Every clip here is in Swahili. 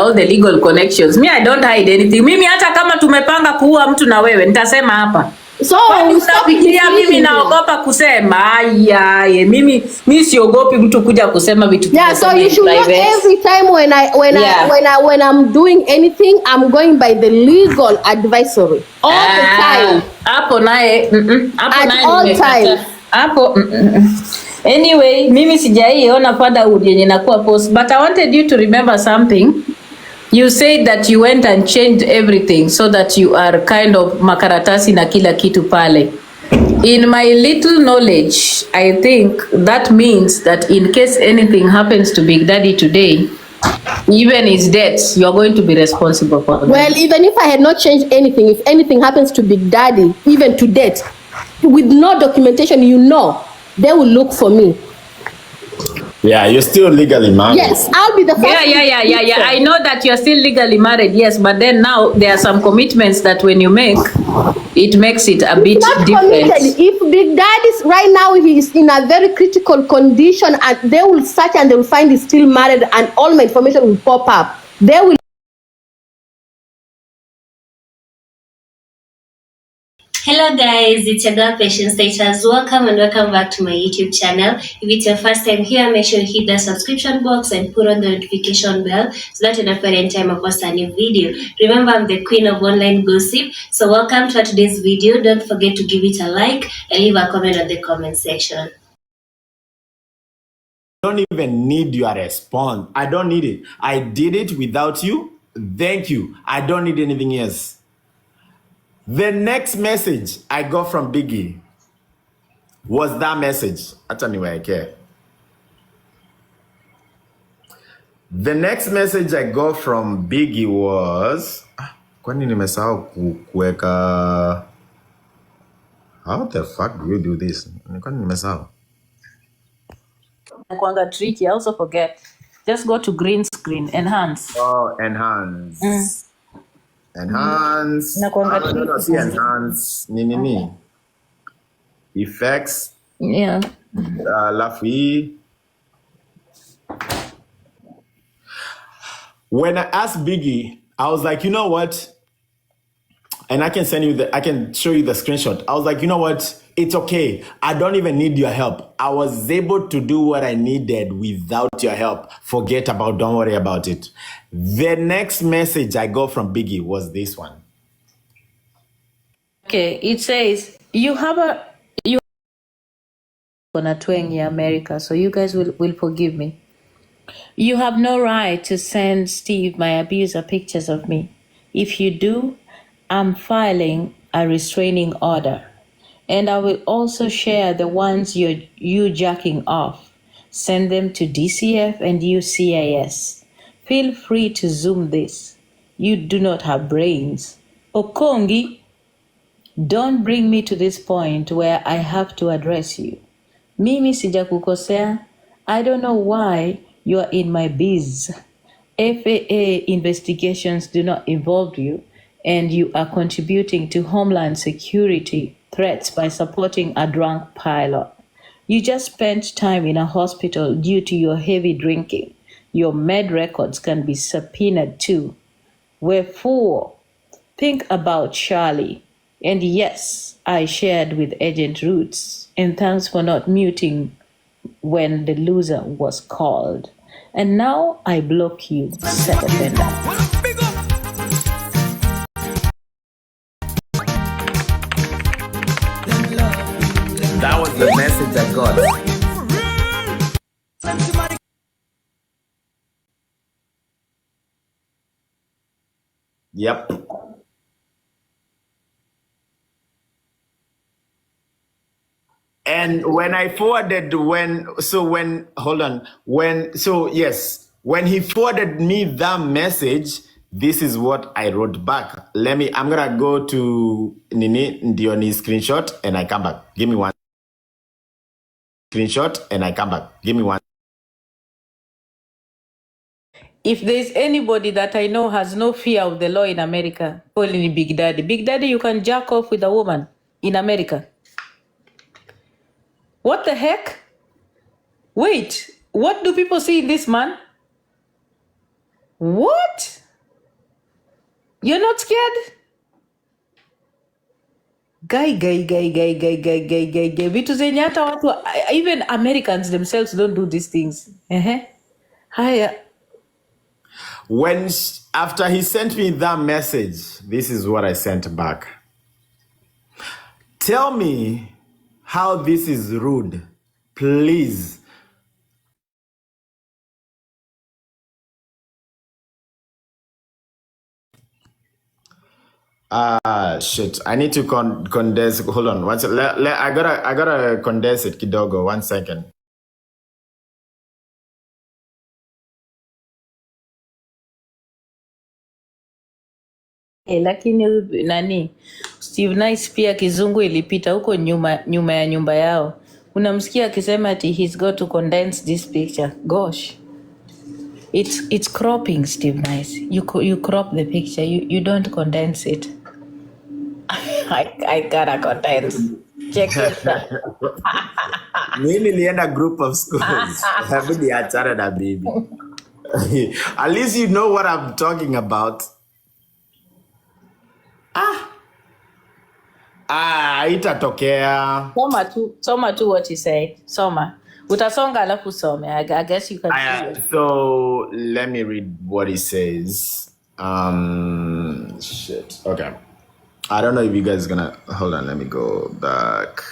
all the legal connections. Me, I don't hide anything. Mimi hata kama tumepanga kuua mtu na wewe, nitasema hapa. So Unafikiria mimi naogopa kusema? Aya, mimi siogopi mtu kuja kusema vitu. Yeah, so you should know every time when I'm doing anything, I'm going by the legal advisory all the time. Hapo naye at all times. Hapo anyway, mimi sijaiona fatherhood yenye nakuwa post, but I wanted you to remember something. You said that you went and changed everything so that you are kind of makaratasi na kila kitu pale. In my little knowledge, I think that means that in case anything happens to Big Daddy today, even his debts, you are going to be responsible for them. Well, even if I had not changed anything, if anything happens to Big Daddy, even to debt, with no documentation, they will look for me. Yeah, you're still legally married. Yes, I'll be the first. Yeah. I know that you're still legally married, yes, but then now there are some commitments that when you make, it makes it a bit different. If Big Daddy's right now, he is in a very critical condition, and they will search and they will find he's still married, and all my information will pop up. They will. Hello guys, it's your girl Patience Status. Welcome and welcome back to my YouTube channel. If it's your first time here, make sure you hit the subscription box and put on the notification bell so that you're not any time I post a new video. Remember, I'm the queen of online gossip. So welcome to today's video. Don't forget to give it a like and leave a comment on the comment section. I don't even need your response. I don't need it. I did it without you. Thank you. I don't need anything else. The next message I got from Biggie was that message. Anyway, I care. The next message I got from Biggie was, kwani nimesahau kuweka. How the fuck do you do this? Kwani nimesahau. Kwanga tricky, I also forget. Just go to green screen, enhance. Oh, enhance. Enhance. No, see enhance. Ni. Effects. Yeah. Lafi. When I asked Biggie, I was like, you know what? And I can show you the screenshot. I was like, you know what? It's okay. I don't even need your help. I was able to do what I needed without your help. Don't worry about it. The next message I got from Biggie was this one. Okay, it says, you gonna twang in America, so you guys will forgive me. You have no right to send Steve my abuser pictures of me. If you do, I'm filing a restraining order. And I will also share the ones you jacking off. Send them to DCF and UCIS. Feel free to zoom this. You do not have brains. Okongi, don't bring me to this point where I have to address you. Mimi sijakukosea. I don't know why you are in my biz. FAA investigations do not involve you, and you are contributing to Homeland Security threats by supporting a drunk pilot. You just spent time in a hospital due to your heavy drinking. Your med records can be subpoenaed too. Wherefore, think about Charlie. And yes, I shared with Agent Roots. And thanks for not muting when the loser was called. And now I block you, set offender. That was the message I got. Yep. And when I forwarded, when he forwarded me that message, this is what I wrote back. I'm gonna go to Nini Ndioni's screenshot and I come back. Give me one. Screenshot and I come back. Give me one. If there's anybody that I know has no fear of the law in America, only Big Daddy. Big Daddy, you can jack off with a woman in America. What the heck? Wait, what do people see in this man? What? You're not scared? Guy. Vitu zenye hata watu, even Americans themselves don't do these things. Haya. After he sent me that message, this is what I sent back. Tell me how this is rude, please. Shit. I need to condense. Hold on. I gotta condense it kidogo. 1 second. Lakini nani Steve Nice pia kizungu ilipita huko nyuma ya nyumba yao. Unamsikia akisema ati he's got to condense this picture. Gosh. It's cropping, Steve Nice. You crop the picture. You don't condense it. I gotta condense. Check it out. Mimi nilienda group of schools. Hebu achana na baby. At least you know what I'm talking about. Itatokea. Soma tu what he said. Soma. Utasonga alafu some. I guess you can. So let me read what he says. Shit. Okay. I don't know if you guys gonna hold on. Let me go back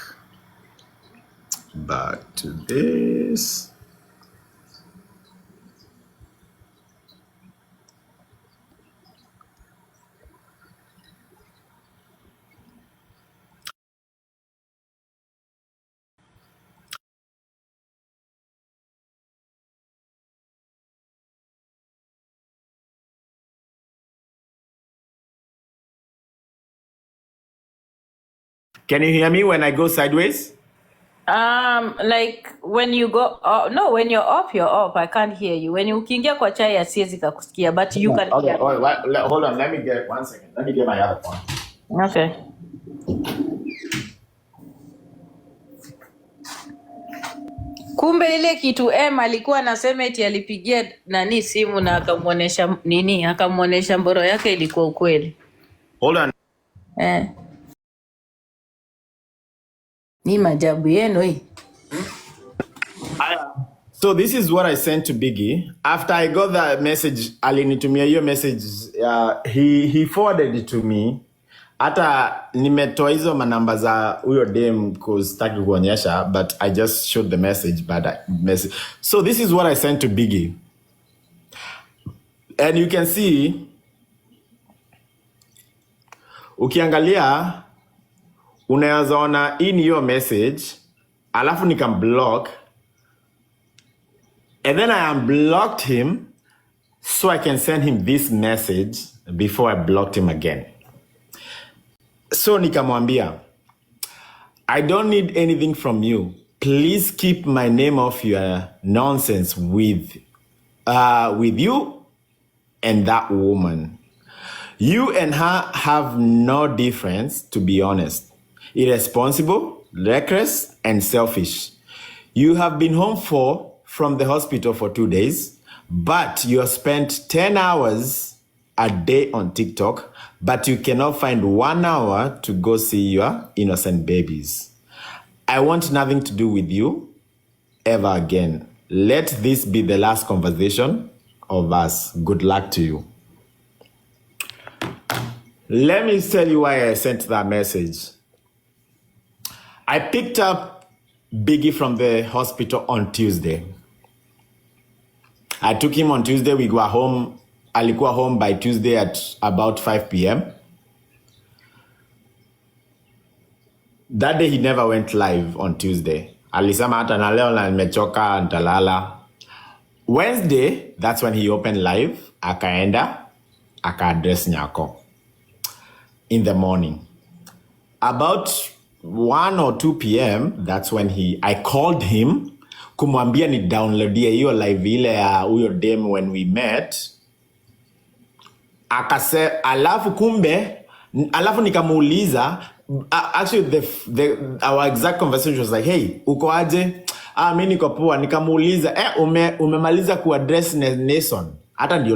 to this. Can you hear me when I go sideways? Like when you go, no, when you're off, you're off. I can't hear you. When you ukiingia kwa chai asiwezi kukusikia, but you can okay, hear. Hold on. Let me get 1 second. Let me get my other phone. Okay. Kumbe ile kitu alikuwa anasema eti alipigia nani simu na akamuonesha mboro yake ilikuwa ukweli. Hold on. Ni majabu yenu hii. So this is what I sent to Biggie. After I got that message, alinitumia hiyo message, he forwarded it to me. Hata nimetoa hizo manamba za huyo dem kustaki kuonyesha, but I just showed the message, So this is what I sent to Biggie. And you can see, ukiangalia, unaweza ona hii ni hiyo message, alafu nikamblock, and then I unblocked him so I can send him this message before I blocked him again. So nikamwambia, I don't need anything from you. Please keep my name off your nonsense with you and that woman. You and her have no difference, to be honest. Irresponsible, reckless, and selfish. You have been home from the hospital for 2 days, but you have spent 10 hours a day on TikTok, but you cannot find 1 hour to go see your innocent babies. I want nothing to do with you ever again. Let this be the last conversation of us. Good luck to you. Let me tell you why I sent that message. I picked up Biggie from the hospital on Tuesday. I took him on Tuesday. We were home. Alikuwa home by Tuesday at about 5 p.m. That day he never went live on Tuesday. Alisema hata na leo na nimechoka nitalala. Wednesday, that's when he opened live. Akaenda, aka-address Nyako in the morning. About 1 or 2 p.m., that's when I called him kumwambia ni downloadie hiyo live ile ya huyo dem when we met. Akase, alafu nikamuuliza, actually our exact conversation was like, hey, uko aje? Mimi niko poa. Nikamuuliza, umemaliza kuaddress Nason? Hata ndio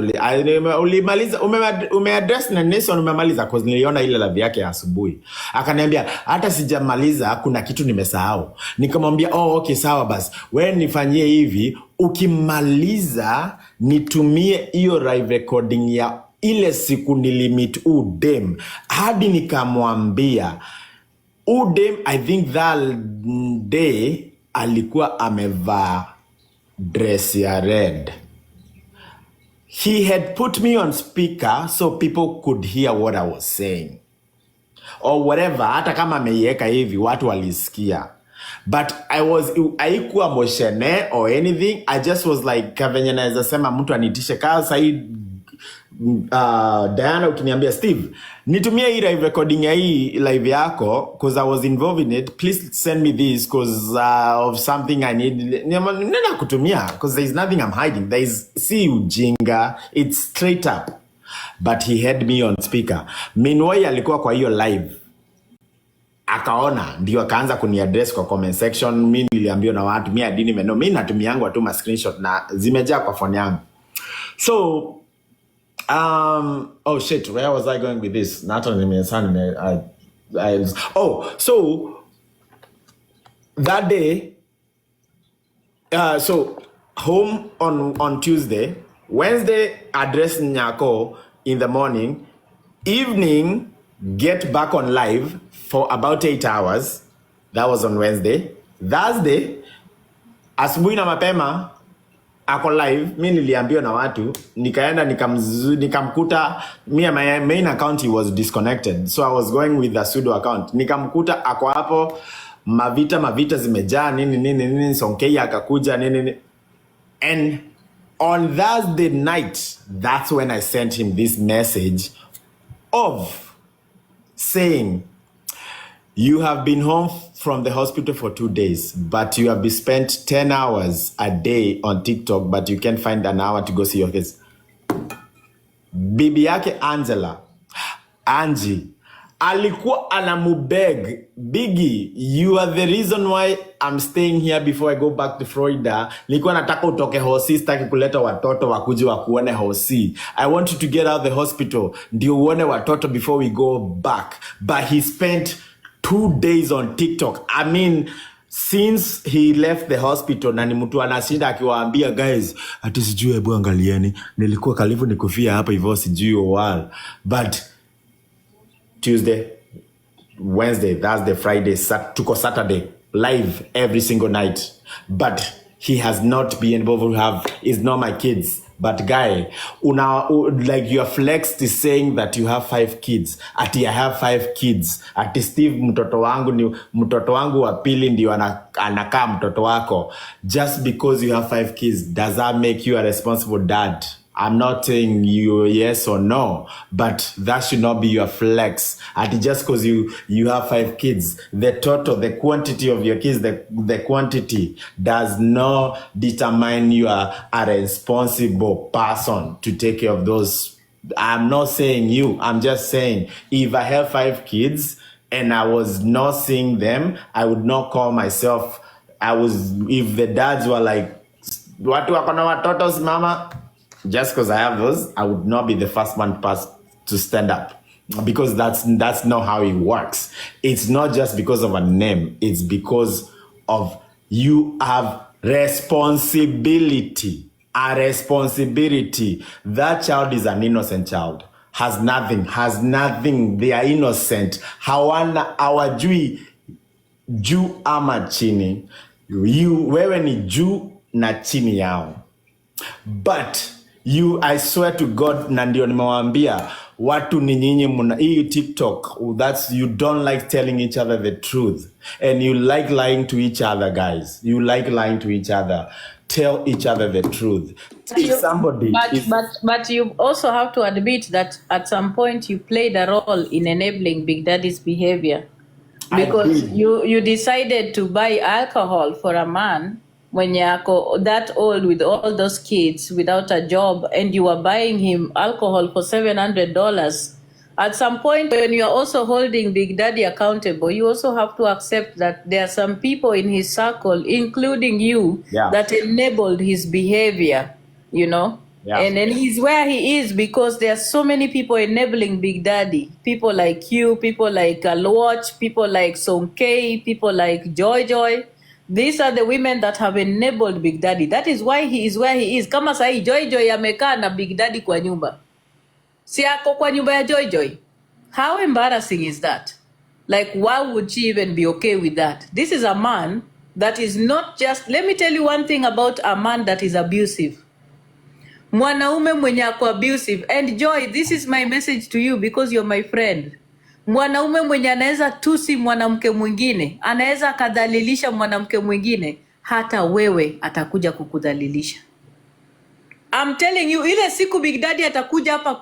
ulimaliza umeaddress na Nelson umemaliza cause niliona ile live yake asubuhi. Akaniambia hata sijamaliza kuna kitu nimesahau. Nikamwambia okay sawa basi. Wewe nifanyie hivi, ukimaliza nitumie hiyo live recording ya ile siku nilimit udem. Hadi nikamwambia udem, I think that day alikuwa amevaa dress ya red. He had put me on speaker so people could hear what I was saying. Or whatever, hata kama ameiweka hivi, watu walisikia. But haikuwa moshene or anything. I just was like, kavenye naweza sema mtu anitishe kaa sahi. Diana ukiniambia Steve, nitumie hii live recording ya hii live yako because I was involved in it. Please send me this because of something I need. Nena kutumia because there is nothing I'm hiding. There is see ujinga. It's straight up. But he had me on speaker. Meanwhile alikuwa kwa hiyo live. Akaona ndio akaanza kuniaddress kwa comment section. Mimi niliambiwa na watu mimi adini meno. Mimi natumianga tu ma screenshot na zimejaa kwa phone yangu. So oh shit, where was I going with this? So that day, so home on Tuesday, Wednesday address Nyako in the morning, evening get back on live for about 8 hours. That was on Wednesday. Thursday, asubuhi na mapema ako live. Mimi niliambiwa na watu, nikaenda nikamkuta. My main account was disconnected, so I was going with the pseudo account. Nikamkuta ako hapo, mavita zimejaa nini Sonkei akakuja nini. And on Thursday night, that's when I sent him this message of saying, you have been home from the hospital for 2 days, but you have been spent 10 hours a day on TikTok, but you can't find an hour to go see your kids. Bibi yake Angie, alikuwa anamubeg, Biggie, you are the reason why I'm staying here before I go back to Florida. Nilikuwa nataka utoke hosi, sitaki kuleta watoto wakuje wakuone hosi. I want you to get out of the hospital, ndio uone watoto before we go back. But he spent 2 days on TikTok. I mean, since he left the hospital, na ni mtu anashinda akiwaambia guys, ati sijui hebu angalieni, nilikuwa karibu nikufia hapa hivyo sijui wall. But Tuesday, Wednesday, Thursday, Friday, tuko Saturday, live every single night. But he has not been able to have, it's not my kids. But guy, like your flex is saying that you have 5 kids. Ati I have 5 kids. Ati Steve, mtoto wangu wa pili ndio anakaa mtoto wako. Just because you have 5 kids, does that make you a responsible dad? I'm not saying you yes or no, but that should not be your flex. Ati just because you have 5 kids, the quantity of your kids, the quantity does not determine you are a responsible person to take care of those. I'm not saying you, I'm just saying if I have 5 kids and I was not seeing them, I would not call myself, if the dads were like, watu wako na watotos mama, just because I have those, I would not be the first one to stand up, because that's not how it works. It's not just because of a name. It's because of you have responsibility. A responsibility. That child is an innocent child. Has nothing. They are innocent. Hawajui juu ama chini. Wewe ni juu na chini yao. But I swear to God, na ndio nimewaambia watu ni nyinyi muna hii TikTok, that's you don't like telling each other the truth, and you like lying to each other, guys. You like lying to each other. Tell each other the truth. But you also have to admit that at some point you played a role in enabling Bigdaddy'S behavior, because you decided to buy alcohol for a man when you're that old with all those kids without a job, and you were buying him alcohol for $700. At some point, when you are also holding Big Daddy accountable, you also have to accept that there are some people in his circle, including you, that enabled his behavior, you know? Yeah. And then he's where he is because there are so many people enabling Big Daddy. People like you, people like Aloch, people like Sonkei, people like Joy Joy. These are the women that have enabled Big Daddy. That is why he is where he is. Kama sahi Joy Joy amekaa na Big Daddy kwa nyumba. Si ako kwa nyumba ya Joy Joy. How embarrassing is that? Like, why would she even be okay with that? This is a man that is not just... Let me tell you one thing about a man that is abusive. Mwanaume mwenye ako abusive, and Joy, this is my message to you because you're my friend. Mwanaume mwenye anaweza tusi mwanamke mwingine, anaweza akadhalilisha mwanamke mwingine, hata wewe atakuja kukudhalilisha. I'm telling you, ile siku Big Daddy atakuja hapa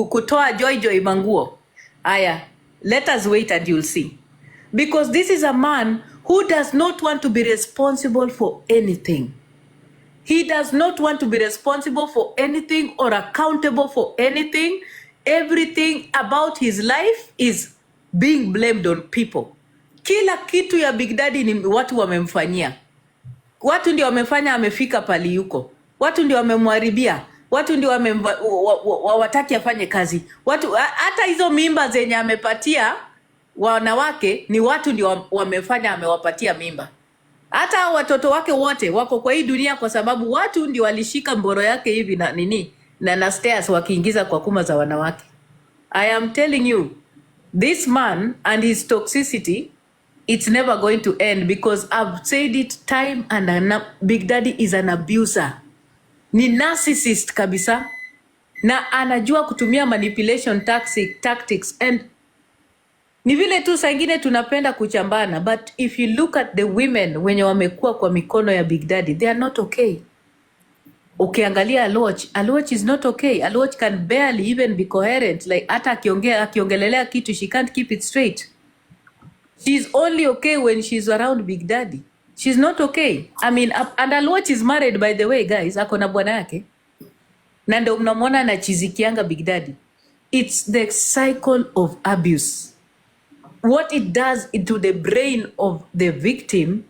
kutoa Joy Joy manguo. Aya, let us wait and you'll see. Because this is a man who does not want to be responsible for anything. He does not want to be responsible for anything or accountable for anything. Everything about his life is being blamed on people. Kila kitu ya Big Daddy ni watu wamemfanyia. Watu ndio wamefanya amefika pali yuko. Watu ndio wamemharibia. Watu ndio wawataki afanye kazi. Watu hata hizo mimba zenye amepatia wanawake ni watu ndio wamefanya amewapatia mimba. Hata watoto wake wote wako kwa hii dunia kwa sababu watu ndio walishika mboro yake hivi na nini na stairs wakiingiza kwa kuma za wanawake. I am telling you, this man and his toxicity, it's never going to end because I've said it time and Big Daddy is an abuser. Ni narcissist kabisa na anajua kutumia manipulation tactics and ni vile tu saa ingine tunapenda kuchambana, but if you look at the women wenye wamekuwa kwa mikono ya Big Daddy, they are not okay. Ukiangalia Aloch is not okay. Aloch can barely even be coherent. Like hata akiongelelea kitu, she can't keep it straight. She's only okay when she's around Big Daddy. She's not okay. I mean, and Aloch is married, by the way, guys. Ako na bwana yake. Na ndio mnamwona anachizikianga Big Daddy. It's the cycle of abuse. What it does into the brain of the victim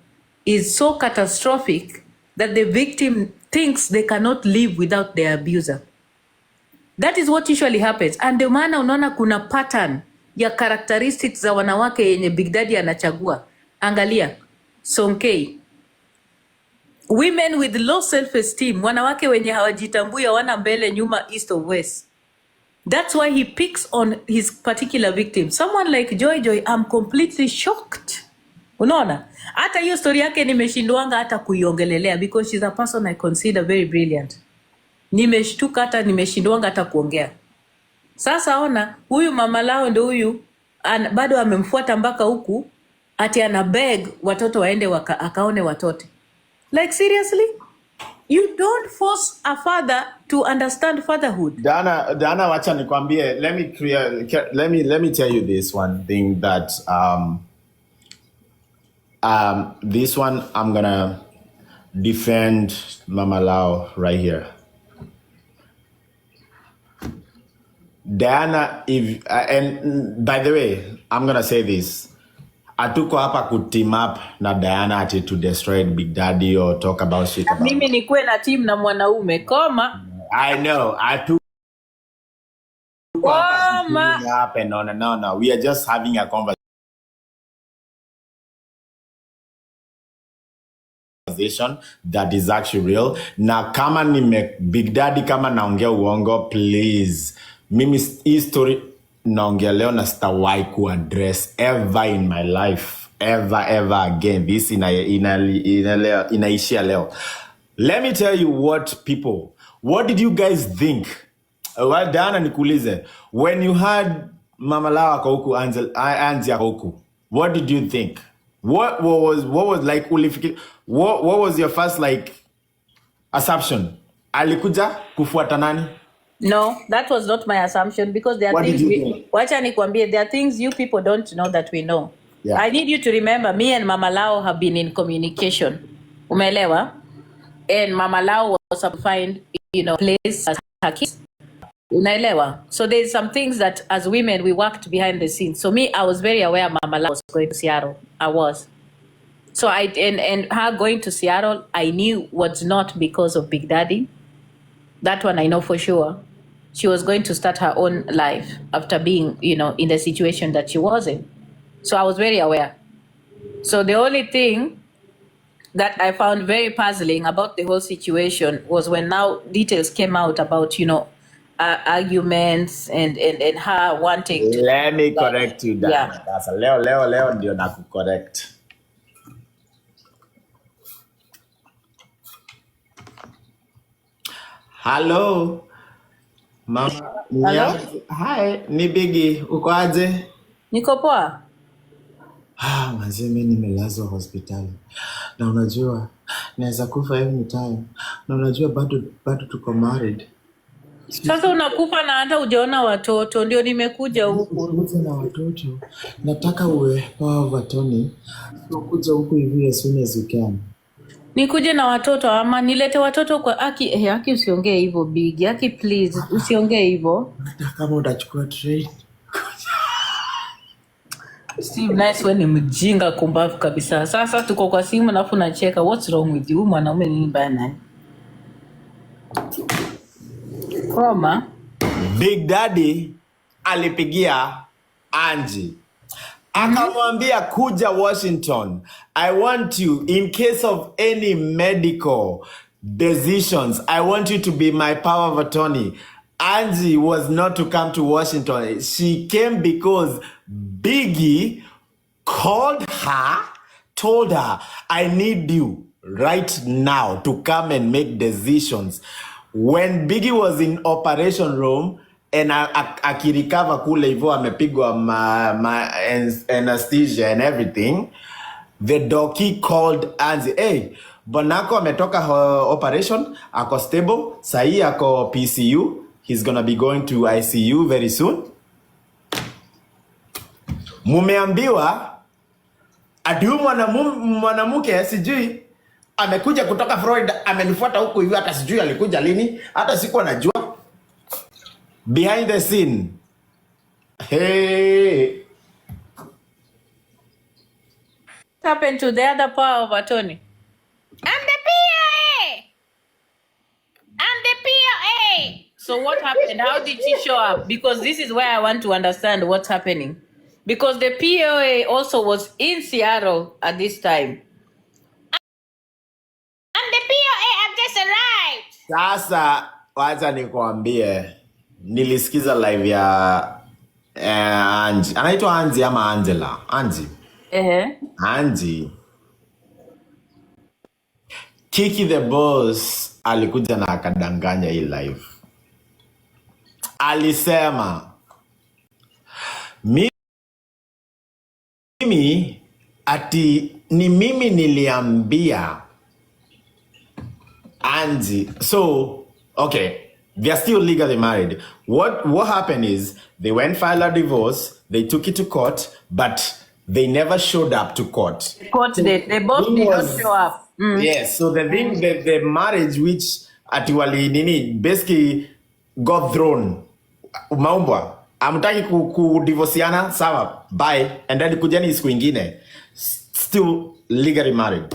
is so catastrophic that the victim thinks they cannot live without their abuser. That is what usually happens. And ndio maana unaona kuna pattern ya characteristics za wanawake yenye Big Daddy anachagua. Angalia, Sonkei. Women with low self-esteem, wanawake wenye hawajitambui, hawana mbele nyuma, east or west. That's why he picks on his particular victim. Someone like Joy Joy, I'm completely shocked. Unaona? Hata hiyo story yake nimeshindwanga hata kuiongelelea because she's a person I consider very brilliant. Nimeshtuka hata nimeshindwanga hata kuongea. Sasa ona, huyu mama lao ndio huyu bado amemfuata mpaka huku ati ana beg watoto waende akaone watoto. Like seriously? You don't force a father to understand fatherhood. Dana, wacha nikwambie, let me tell you this one thing that this one I'm gonna defend Mama Lao right here. Diana, if and by the way, I'm gonna say this. Atuko hapa ku team up na Diana ati to destroy Big Daddy or talk about shit about. Mimi nikuwe na team na mwanaume koma. I know. Atuko hapa no. We are just having a conversation that is actually real. Na kama Big Daddy kama naongea uongo, please. Mimi hii story naongea leo na sitawahi ku address ever in my life, ever again. This inaishia leo. Let me tell you what did you guys think? Well, Diana nikuulize, when you had Mama Lao ako huku, Anzi ako huku, what did you think? What was like what was your first like assumption? Alikuja kufuata nani? No, that was not my assumption because there are What things did you think? wacha nikwambie, there are things you people don't know that we know. Yeah. I need you to remember, me and Mama Lao have been in communication. Umeelewa? And Mama Lao was to find, place as her kids. Unaelewa? So there's some things that as women we worked behind the scenes. So me, I was very aware Mama Lao was going to Seattle. I was. So and her going to Seattle, I knew was not because of Big Daddy. That one I know for sure. She was going to start her own life after being, in the situation that she was in. So I was very aware. So the only thing that I found very puzzling about the whole situation was when now details came out about, arguments and her wanting to. Let me correct you, Yeah. Dana. Sasa leo ndio nakucorrect. Hello. Mama. Hello? Hi, ni Biggie. Uko aje? Niko poa? Manze mimi nimelazwa hospitali. Na unajua naweza kufa anytime. Na unajua bado tuko married. Sasa unakufa na hata hujaona watoto, ndio nimekuja huku. Kuja na watoto. Nataka uwe power of attorney. So kuja huku hivi as soon as you can. Nikuje na watoto ama nilete watoto kwa Aki usiongee hivyo Biggie. Aki please usiongee hivyo. Hata kama utachukua train. Steve Nice wewe ni mjinga kumbavu kabisa. Sasa tuko kwa simu alafu nacheka. What's wrong with you? Mwanaume nini mbaya naye? Koma. Big Daddy alipigia Angie. Akamwambia kuja Washington. I want you in case of any medical decisions. I want you to be my power of attorney. Angie was not to come to Washington. She came because Biggie called her, told her, I need you right now to come and make decisions. When Biggie was in operation room and akirecover kule hivyo amepigwa anesthesia and everything, the doc called Angie, hey, Bonako ametoka operation, ako stable, sahi ako PCU, he's gonna be going to ICU very soon. Mumeambiwa adiu mwanamke sijui amekuja kutoka Florida, amenifuata huku hivi, hata sijui alikuja lini, hata sikuwa najua. Behind the scene. Hey. What happened to the other power of attorney? I'm the POA! I'm the POA! So what happened? How did she show up? Because this is where I want to understand what's happening. Because the POA also was in Seattle at this time. I'm the POA, I've just arrived! Sasa wacha nikwambie, nilisikiza live ya Angie. Anaitwa Angie ama Angela? Angie. Angie. Kiki the Boss alikuja na akadanganya hii live. Alisema mimi ati ni mimi niliambia Angie. So, okay, they are still legally married. What happened is they went file a divorce, they took it to court, but they never showed up to court. They both did not show up. Yes, so the thing, the marriage which atiwali nini basically got thrown. Maumbwa, amtaki kudivorciana, sawa, bye, and then kujani siku ingine, still legally married.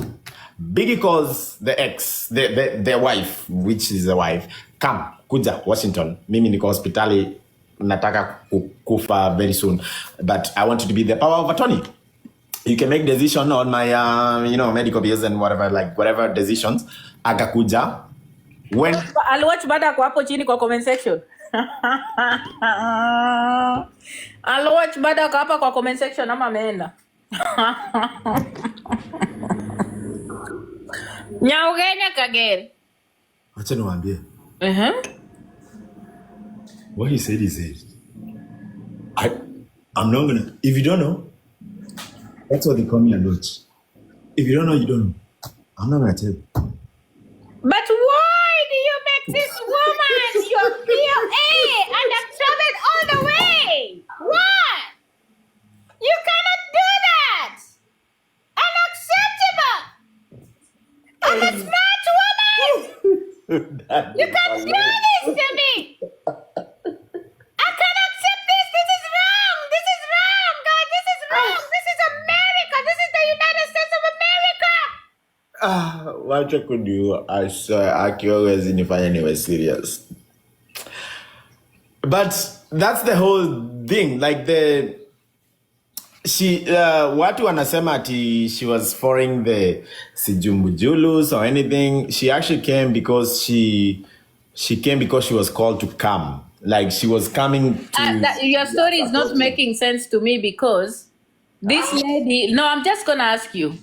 Biggie calls the ex, the wife, which is the wife, come, kuja Washington. Mimi niko hospitali, nataka kufa very soon, but I want you to be the power of attorney. You can make decision on my, medical bills and whatever decisions. Akakuja. When I'll watch baada kwa hapo chini kwa comment section. I'll watch baada kwa hapa kwa comment section ama ameenda. Nyaugenya kagere. Acha niwaambie. What he said, I'm not gonna, if you don't know, that's what they call me a lot. If you don't know, you don't know. I'm not gonna tell you. But why do you make this woman your POA and have traveled all the way? What? You cannot do that. Unacceptable. I'm a smart woman. You can't do this to me. I can't accept this. This is wrong. This is wrong, God. This is wrong. This is America. This is the United States of America. wacha kudu. I swear, Aki always nifanya niwe serious. But that's the whole thing. Like watu wanasema ati she was foreign the Sijumbujulus or anything. She actually came because she came because she was called to come. Like she was coming to... your story is not making sense to me because this lady... No, I'm just going to ask you.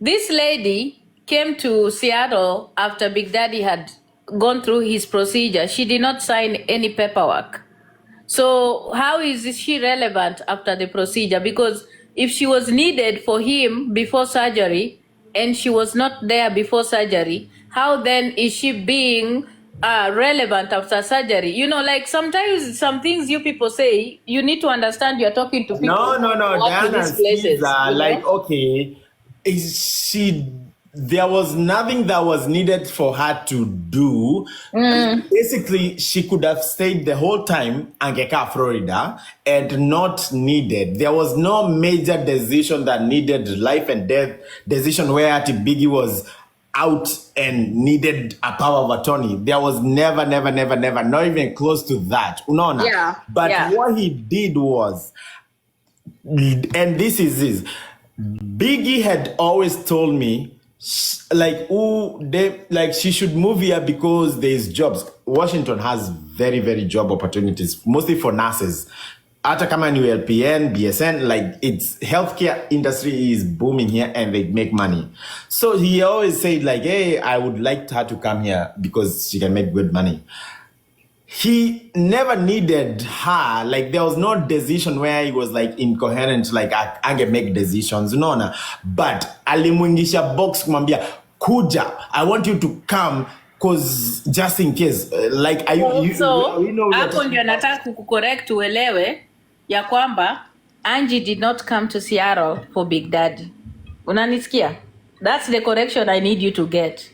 This lady came to Seattle after Big Daddy had gone through his procedure. She did not sign any paperwork. So how is she relevant after the procedure? Because if she was needed for him before surgery and she was not there before surgery, how then is she being relevant after surgery? You know, like sometimes some things you people say, you need to understand you're talking to people. No, Diana, places, like, okay, there was nothing that was needed for her to do. Basically, she could have stayed the whole time in Florida and not needed. There was no major decision that needed life and death decision where Biggie was out and needed a power of attorney. There was never, not even close to that. Yeah. But what he did was, and this is this, Biggie had always told me, like she should move here because there's jobs. Washington has very, very job opportunities, mostly for nurses. Hata kama ni LPN, BSN, like it's healthcare industry is booming here and they make money. So he always said like, hey, I would like her to come here because she can make good money. He never needed her. Like there was no decision where he was like incoherent, like I can make decisions. No. But alimwingisha box kumambia, kuja, I want you to come because just in case. Like you know. Hapo ndio nataka kukucorrect uelewe ya kwamba Angie did not come to Seattle for Big Daddy. Unanisikia? That's the correction I need you to get.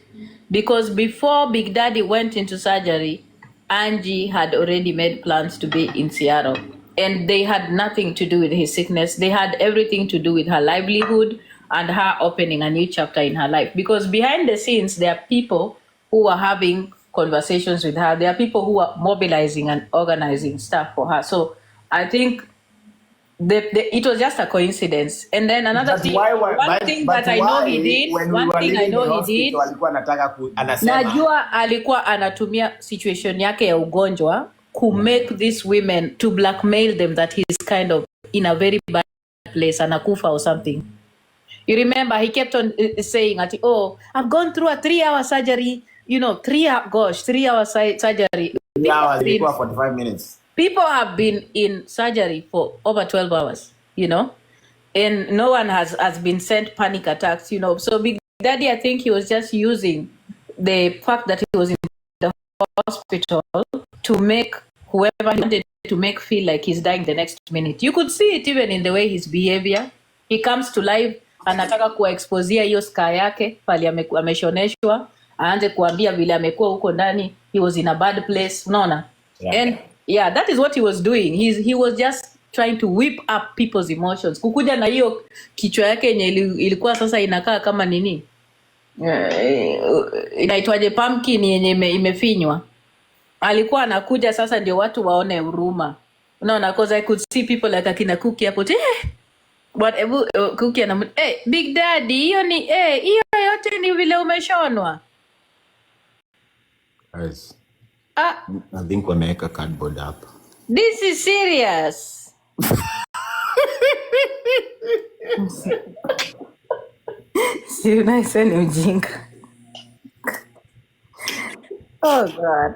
Because before Big Daddy went into surgery, Angie had already made plans to be in Seattle. And they had nothing to do with his sickness. They had everything to do with her livelihood and her opening a new chapter in her life. Because behind the scenes, there are people who are having conversations with her. There are people who are mobilizing and organizing stuff for her. So I think it was just a coincidence. And then another thing, one thing I know he did, najua alikuwa anatumia situation yake ya ugonjwa to make these women, to blackmail them that he's kind of in a very bad place, anakufa or something. You remember he kept on saying, oh, I've gone through a 3-hour surgery, 3-hour surgery. 3 hours, 45 minutes. People have been in surgery for over 12 hours, and no one has been sent panic attacks, So Big Daddy, I think he was just using the fact that he was in the hospital to make whoever he wanted to make feel like he's dying the next minute. You could see it even in the way his behavior. He comes to life, anataka kuexposia hiyo scar yake, pali ameshoneshwa, aanze kuambia vile amekuwa huko ndani, he was in a bad place, unaona? Yeah. And yeah, that is what he was doing. He was just trying to whip up people's emotions. Kukuja na hiyo kichwa yake yenye ilikuwa sasa inakaa kama nini? Inaitwaje, pumpkin yenye imefinywa. Alikuwa anakuja sasa ndio watu waone huruma. Unaona, because I could see people like akina Cookie hapo. But Cookie ana Big Daddy, hiyo yote ni vile umeshonwa. Guys. I think wameweka cardboard hapa. This is serious. Si unaiseni ujinga. Oh God.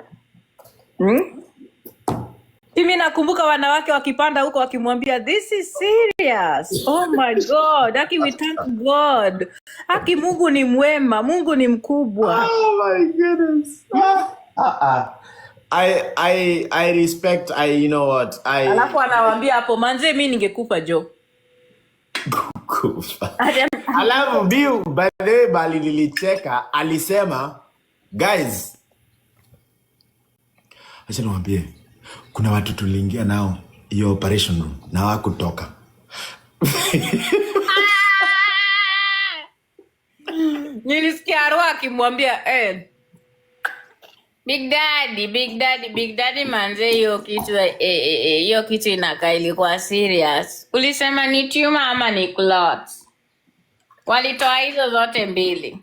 Mimi nakumbuka wanawake wakipanda huko wakimwambia this is serious. Oh my God. Haki, we thank God. Haki, Mungu ni mwema. Mungu ni mkubwa. Oh my goodness. I respect, you know what, alafu anawaambia hapo, manze mimi ningekufa jo. Alafu biu baadaye bali nilicheka, alisema guys, acha niwaambie, kuna watu tuliingia nao hiyo operation room na hawakutoka. Nilisikia Arua akimwambia Big Daddy manze, hiyo kitu inakaa ilikuwa serious. Ulisema ni tumor ama ni clot? Walitoa hizo zote mbili.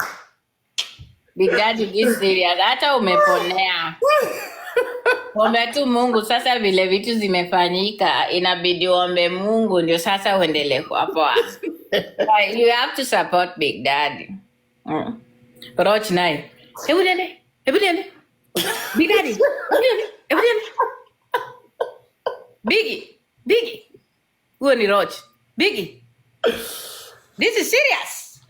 Big Daddy is serious. Hata umeponea. Ombe tu Mungu. Sasa vile vitu zimefanyika, inabidi ombe Mungu ndio sasa uendelee kwa poa. You have to support Big Daddy. Roach naye. Hebu niende. Big Daddy. Hebu niende. Biggie. Huo ni Roach. Biggie. This is serious.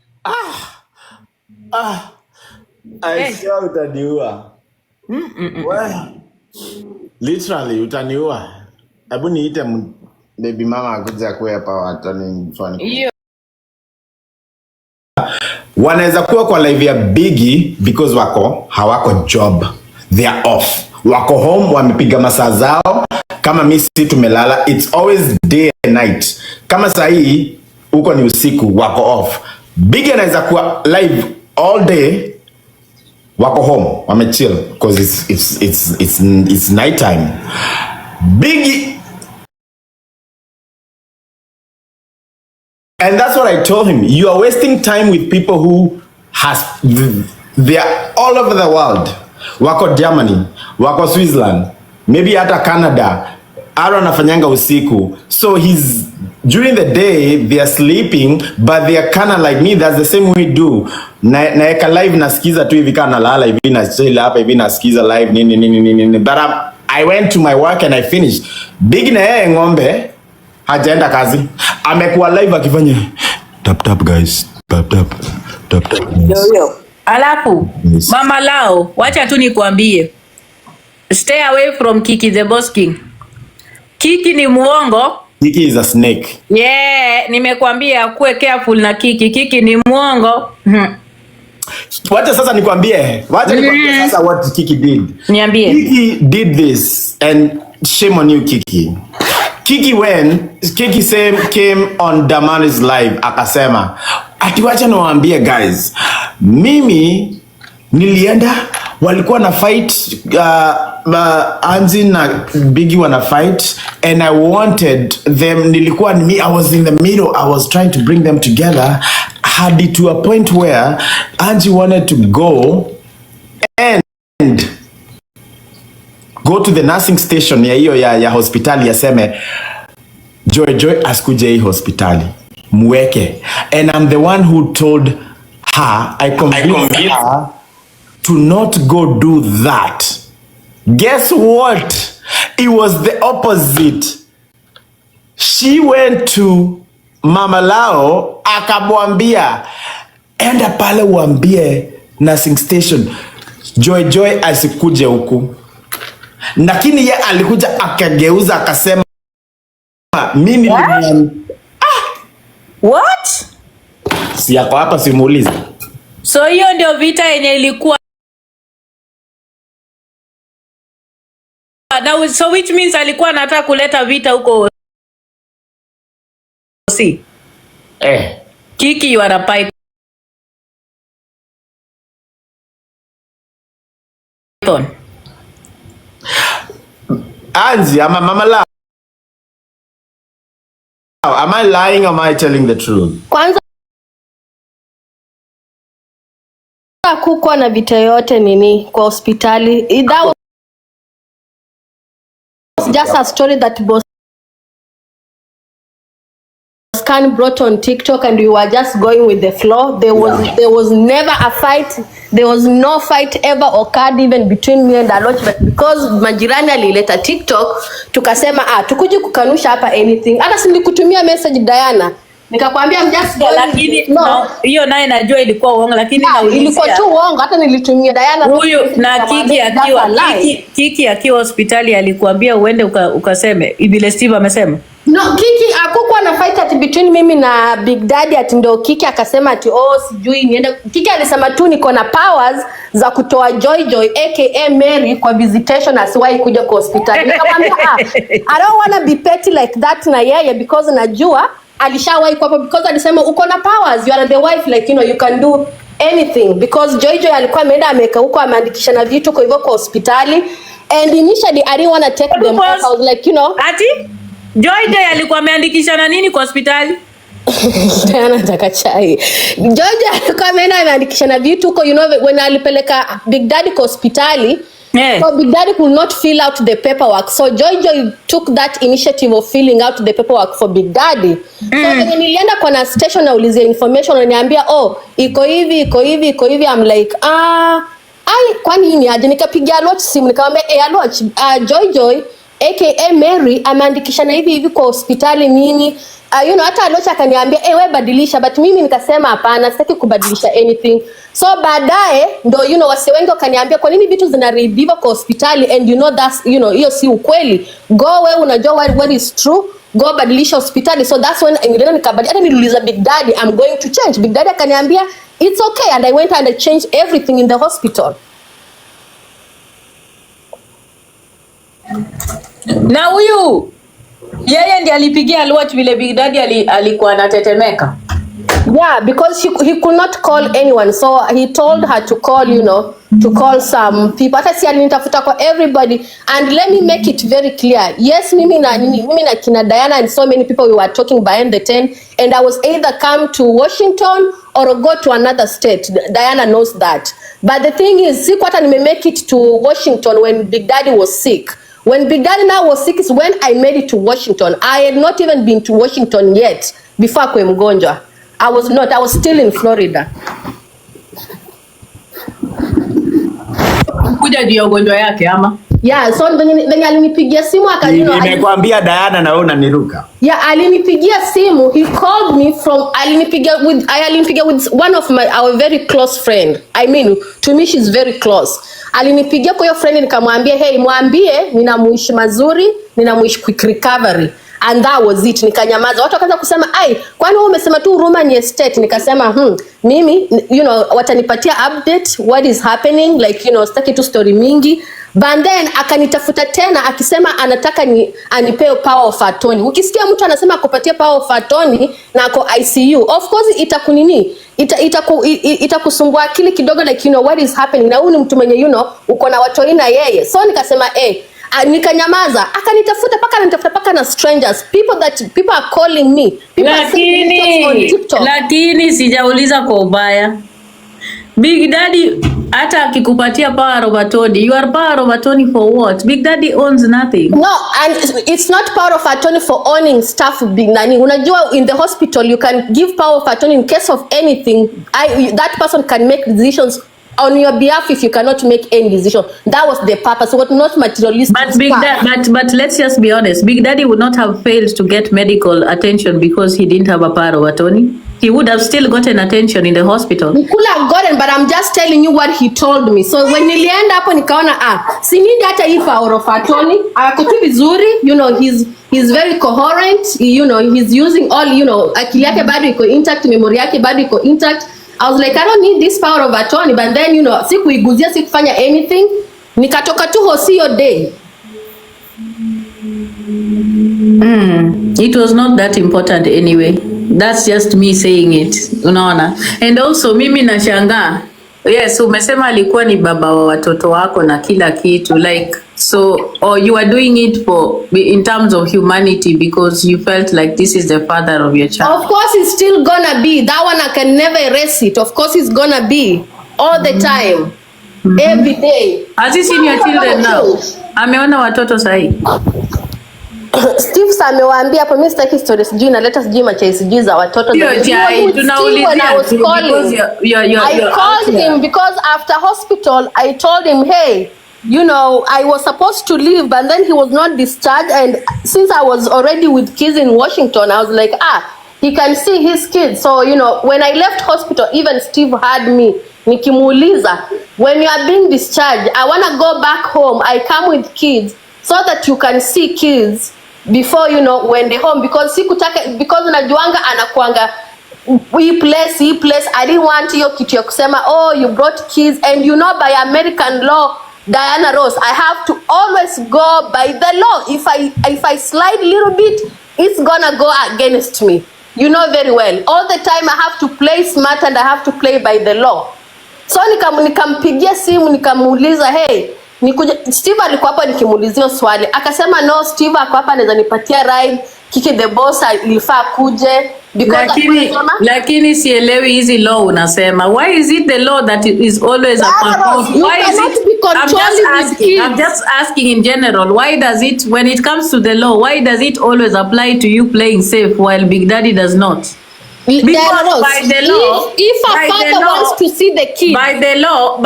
I swear utaniua. Literally utaniua. Hebu niite baby mama akuja kwa hapa watanifanya. Hiyo Wanaweza kuwa kwa live ya Biggie because hawako job. They are off. Wako home wamepiga masaa zao. Kama mimi tumelala, it's always day and night. Kama saa hii huko ni usiku, wako off. Biggie anaweza kuwa live all day, wako home wamechill because it's night time. Biggie, and that's what I told him. You are wasting time with people who they are all over the world. Wako Germany, wako Switzerland, maybe hata Canada. Aaron anafanyanga usiku. So during the day they are sleeping, but they are kind of like me. That's the same we do. Naeka live nasikiza tu hivi kana lala hivi na chill hapa hivi nasikiza live nini. But I went to my work and I finished. Big na yeye ng'ombe hajaenda kazi. Amekuwa live akifanya tap guys. Tap. Yo. Alafu Mama Lao, wacha tu nikwambie. Stay away from Kiki the Boss King. Kiki ni muongo. Kiki is a snake. Yeah, nimekwambia kuwe careful na Kiki. Kiki ni muongo. Wacha sasa nikwambie. Sasa what Kiki did. Niambie. Kiki did this and shame on you Kiki. Kiki came on Dramaa's live akasema ati wacha niwaambie guys, mimi nilienda walikuwa na fight Anzi na Biggie wana fight and I wanted them, I was in the middle, I was trying to bring them together hadi to a point where Angie wanted to go to the nursing station ya hospitali yaseme Joy askuje hii hospitali mweke, and I'm the one who told her, I convinced her to not go do that. Guess what? It was the opposite. She went to Mama Lao akamwambia enda pale uambie nursing station Joy asikuje huku. Lakini ye alikuja akageuza akasema mimi What? Si yako hapa simuulize. So hiyo ndio vita yenye ilikuwa. So which means alikuwa anataka kuleta vita huko. Kiki you are a python. Anzi, Mama Lao. Am I lying or am I telling the truth? Kwanza kukuwa na vita yote nini kwa hospitali. That was just a story that Boss Can brought on TikTok and we were just going with the flow. There was never a fight. There was no fight ever occurred even between me and Aloch, but because majirani alileta TikTok tukasema tukuji kukanusha hapa anything. Hata si nilikutumia message Diana. Nikakwambia I'm just going. Lakini hiyo naye najua ilikuwa uongo, lakini ilikuwa tu uongo. Hata nilitumia Diana huyu na Kiki akiwa hospitali alikuambia uende ukaseme vile Steve amesema. No, Kiki hakukuwa na fight at between mimi na Big Daddy ati ndio Kiki akasema ati sijui niende. Kiki alisema tu niko na powers za kutoa Joy aka Mary kwa visitation asiwahi kuja kwa hospitali. Nikamwambia I don't want to be petty like that na yeye because najua alishawahi kwa because alisema uko na powers, you are the wife, like you can do anything because Joy alikuwa ameenda ameka huko ameandikisha na vitu kwa hivyo kwa hospitali, and initially I didn't want to take them off. I was like, you know, ati Joy alikuwa ameandikisha na nini kwa hospitali? Diana nataka chai. Joy alikuwa ameenda ameandikisha na vitu huko, you know, when alipeleka Big Daddy kwa hospitali. Yeah. So Big Daddy could not fill out the paperwork. So Joy took that initiative of filling out the paperwork for Big Daddy. So when nilienda kwa na station na ulizia information wananiambia, oh, iko hivi. I'm like, kwani hii ni aje? Nikapigia Aloch simu nikamwambia, Aloch, Joy aka Mary ameandikisha na hivi kwa hospitali nini? You know, hata Aloch akaniambia, wewe badilisha, but mimi nikasema hapana, sitaki kubadilisha anything. So baadaye ndo, you know, wase wengi wakaniambia kwa nini vitu zinaribiwa kwa hospitali, and you know that's, you know, hiyo si ukweli. Go wewe unajua what is true, go badilisha hospitali. So that's when nilienda nikabadilisha. Hata niliuliza Big Daddy, I'm going to change. Big Daddy akaniambia it's okay, and I went and I changed everything in the hospital. Na huyu yeye ndiye alipigia Aloch vile Big Daddy alikuwa anatetemeka. Yeah, because he could not call anyone, so he told her to call, you know, to call some people. Hata si alinitafuta kwa everybody, and let me make it very clear. Yes, mimi na kina Diana and so many people, we were talking behind the tent, and I was either come to Washington or go to another state. Diana knows that. But the thing is, siku hata make it to Washington when Big Daddy was sick. When Big Daddy now was sick is when I made it to Washington. I had not even been to Washington yet before kwe mgonjwa. I was still in Florida. Kuja juu ya ugonjwa yake ama? Yeah, so when alinipigia simu akajua nimekwambia Diana na wewe unaniruka. Yeah, alinipigia simu, he called me from alinipigia with one of our very close friend. I mean, to me she's very close. Alinipigia kwa hiyo friend nikamwambia, hey, mwambie ninamuishi mazuri, ninamuishi quick recovery. And that was it. Nikanyamaza. Watu wakaanza kusema, kwani wewe umesema tu Ruma ni estate? Nikasema, mimi, you know, watanipatia update what is happening, like, you know, sitaki tu story mingi. But then akanitafuta tena akisema anataka anipe power of attorney. Ukisikia mtu anasema akupatia power of attorney na ako ICU, of course itakusumbua akili kidogo, like, you know, what is happening. Na huyu ni mtu mwenye, you know, uko na watu ina yeye. So nikasema, nikanyamaza. Akanitafuta paka na strangers, people are calling me, lakini sijauliza kwa ubaya. Big Daddy hata akikupatia power of attorney, you are power of attorney for what? Big Daddy owns nothing. No, and it's not power of attorney for owning stuff. Big Nani, unajua in the hospital you can give power of attorney in case of anything. That person can make decisions on your behalf if you cannot make any decision. That was the purpose, but not materialistic. But let's just be honest. Big Daddy would not have failed to get medical attention because he didn't have a power of attorney. He would have still gotten attention in the hospital. He could have gotten, but I'm just telling you what he told me. So when nilienda hapo nikaona si nini hata hii power of attorney. Ako tu vizuri, you know, he's very coherent, you know, he's using all, you know, akili yake bado iko intact, memory yake bado iko intact. I was like, I don't need this power of attorney, but then, you know, sikuiguzia, sikufanya anything. Nikatoka tu hosi your day. It was not that important anyway. That's just me saying it. Unaona? And also mimi nashangaa. Yes, umesema alikuwa ni baba wa watoto wako na kila kitu, like, so, or you are doing it for in terms of humanity because you felt like this is the father of your child. Of course it's still gonna be. That one I can never erase it. Of course it's gonna be all the time. Every day. Has he seen your children now? Ameona watoto sahi. Steve amewaambia hapo, mimi sitaki stories sijui na leta sijui macha sijui za watoto. Tunaulizia I called him because after hospital I told him, hey, you know, I was supposed to leave, but then he was not discharged, and since I was already with kids in Washington, I was like, he can see his kids. So, you know, when I left hospital, even Steve had me nikimuuliza, when you are being discharged, I want to go back home, I come with kids so that you can see kids before, you know, when they home, because unajuanga anakuanga he place. I didn't want hiyo kitu ya kusema, oh, you brought kids, and you know, by American law, Diana Rose, I have to always go by the law. If I slide a little bit, it's gonna go against me. You know very well. All the time I have to play smart and I have to play by the law. So nikampigia simu nikamuuliza, hey, Steve alikuwa hapa nikimuulizia swali. Akasema no, Steve ako hapa anaweza nipatia ride. Kiki the boss ilifaa kuje. Lakini sielewi hizi law unasema. Why is it the law that is always why is it? I'm just asking in general. Why does it, when it comes to the law, why does it always apply to you playing safe while Big Daddy does not? Because by the law, if a father wants to see the kid, by the law,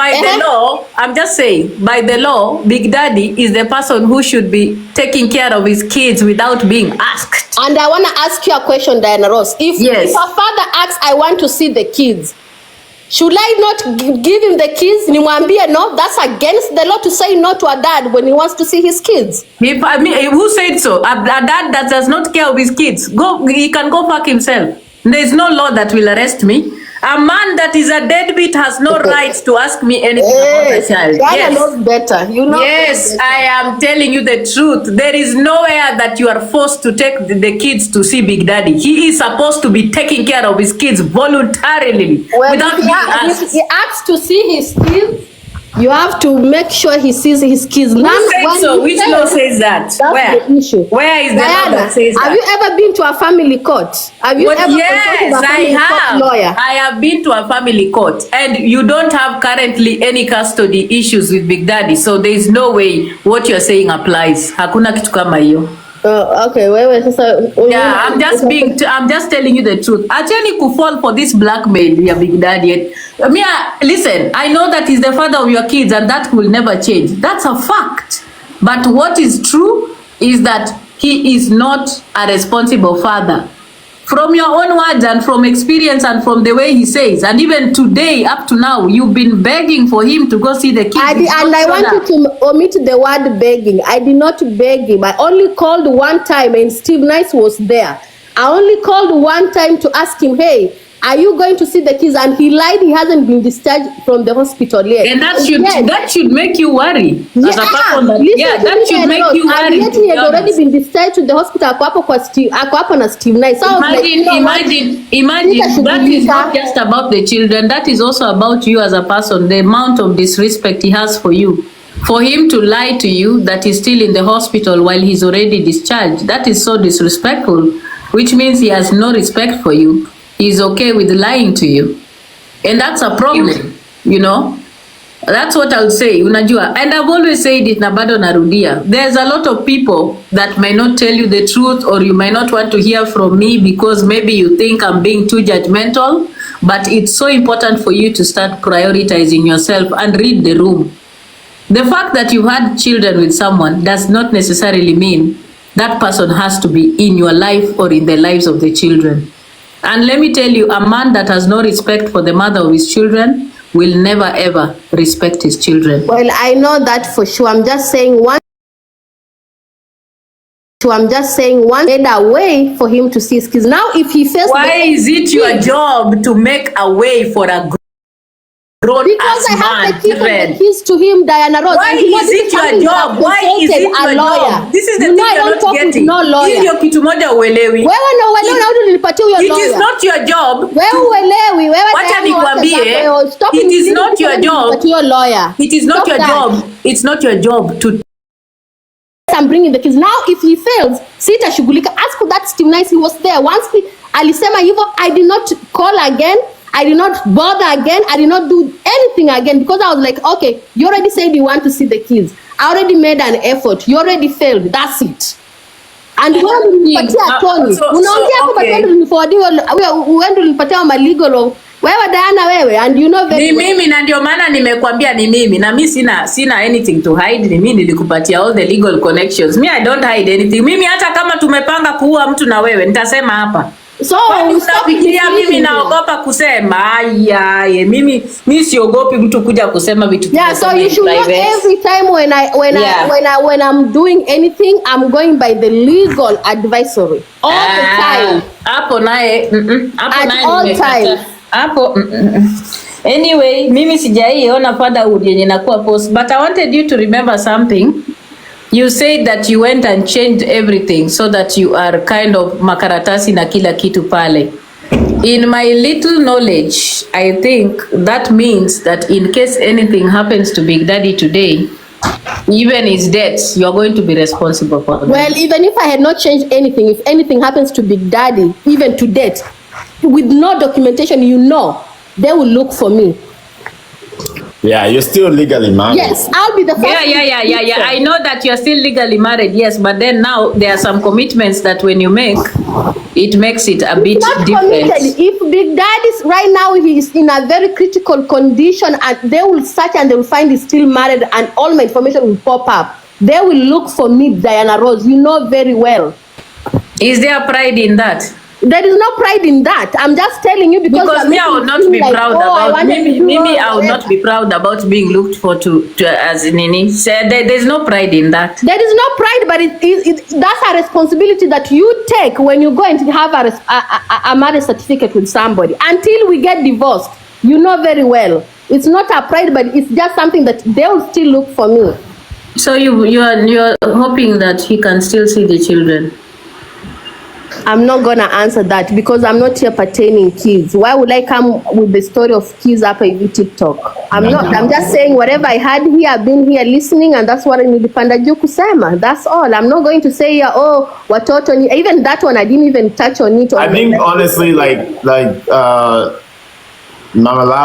I'm just saying, by the law, Big Daddy is the person who should be taking care of his kids without being asked. And I want to ask you a question, Diana Ross. If a father asks, I want to see the kids, should I not give him the kids? Nimwambie no, that's against the law to say no to a dad when he wants to see his kids. Who said so? A dad that does not care of his kids, he can go fuck himself. There is no law that will arrest me. A man that is a deadbeat has no right to ask me anything about a child. Yes, knows better. You know. Yes, better. I am telling you the truth. There is nowhere that you are forced to take the kids to see Big Daddy. He is supposed to be taking care of his kids voluntarily, without being asked. If he asks to see his kids, you have to make sure he sees his kids. Who said so? Which law says that? That's the issue. Where is the law that says that? Have you ever been to a family court? Have you ever yes, a family I have. Court lawyer? I have been to a family court, and you don't have currently any custody issues with Big Daddy, so there is no way what you're saying applies. Hakuna kitu kama hiyo. Okay, yeah, I'm just telling you the truth. Acheni ku fall for this blackmail, your Big Daddy. Listen, I know that he's the father of your kids and that will never change. That's a fact. But what is true is that he is not a responsible father. From your own words and from experience and from the way he says, and even today up to now, you've been begging for him to go see the kids. I wanted to omit the word begging. I did not beg him. I only called one time and Steve Nice was there. I only called one time to ask him, hey, are you going to see the kids? And he lied. He hasn't been discharged from the hospital yet. And that should make you worry. Yeah, that should make you worry. And yet he has already been discharged to the hospital. Ako hapo na Steve Nice. Imagine that is not just about the children. That is also about you as a person. The amount of disrespect he has for you. For him to lie to you that he's still in the hospital while he's already discharged. That is so disrespectful. Which means he has no respect for you. He's okay with lying to you. And that's a problem, you know. That's what I'll say, unajua. And I've always said it, na bado narudia. There's a lot of people that may not tell you the truth, or you might not want to hear from me because maybe you think I'm being too judgmental. But it's so important for you to start prioritizing yourself and read the room. The fact that you had children with someone does not necessarily mean that person has to be in your life or in the lives of the children. And let me tell you, a man that has no respect for the mother of his children will never ever respect his children. Well, I know that for sure. I'm just saying one made a way for him to see his kids. Now, if he fails, why is it your job to make a way for a because I have the keys to him, Diana Ross. Why is it your job? Why is it your job? This is the thing you're not getting. Hiyo kitu moja uelewi. Wewe na uelewi na ulinipatia huyo lawyer. It is not your job. Wewe uelewi. Wewe wacha nikwambie. It is not your job. It is not your job. It's not your job to I'm bringing the kids. Now if he fails, sitashughulika. Ask for that Steve Nice, he was there. Once alisema hivyo, I did not call again. I did not bother again. I did not do anything again because I was like, okay, you already said you want to see the kids. I already made an effort. You already failed. That's it. And when ulipatia Tony, unaongea kwa sababu niliforwardiwa wewe ulipatia ma legal wewe Diana wewe, and you know very well. Mimi na ndio maana nimekwambia ni mimi na mimi sina anything to hide. Ni mimi nilikupatia all the legal connections. Me I don't hide anything. Mimi hata kama tumepanga kuua mtu na wewe nitasema hapa. So unafikiria mimi naogopa kusema? Mimi siogopi mtu kuja kusema vitu. Yeah, so you should know every time when I'm doing anything, I'm going by the legal advisory all the time. Hapo naye all time. Hapo Anyway, mimi sijaiona fatherhood yenye nakuwa post, but I wanted you to remember something. You said that you went and changed everything so that you are kind of makaratasi na kila kitu pale. In my little knowledge, I think that means that in case anything happens to Big Daddy today, even his debts, you are going to be responsible for them. Well, even if I had not changed anything, if anything happens to Big Daddy, even to date, with no documentation, they will look for me. Yeah, you're still legally married. Yes, I'll be the first. Yeah. I know that you're still legally married, yes, but then now there are some commitments that when you make, it makes it a bit different. Committed. If Big Daddy's right now, he is in a very critical condition, and they will search and they will find he's still married, and all my information will pop up. They will look for me, Diana Rose. You know very well. Is there pride in that? There is no pride in that. I'm just telling you because me, I would not be proud about Mimi. I would not be proud about being looked for to as Nini said. There's no pride in that. There is no pride, but that's a responsibility that you take when you go and have a marriage certificate with somebody. Until we get divorced, you know very well. It's not a pride, but it's just something that they will still look for me. So you're hoping that he can still see the children. I'm not gonna answer that because I'm not here pertaining kids. Why would I come with the story of kids up on TikTok? I'm not. I'm just saying whatever I had here, I've been here listening, and that's what nilipanda juu kusema. That's all. I'm not going to say here, oh, watoto. Even that one, I didn't even touch on it. I think honestly, like Mama La,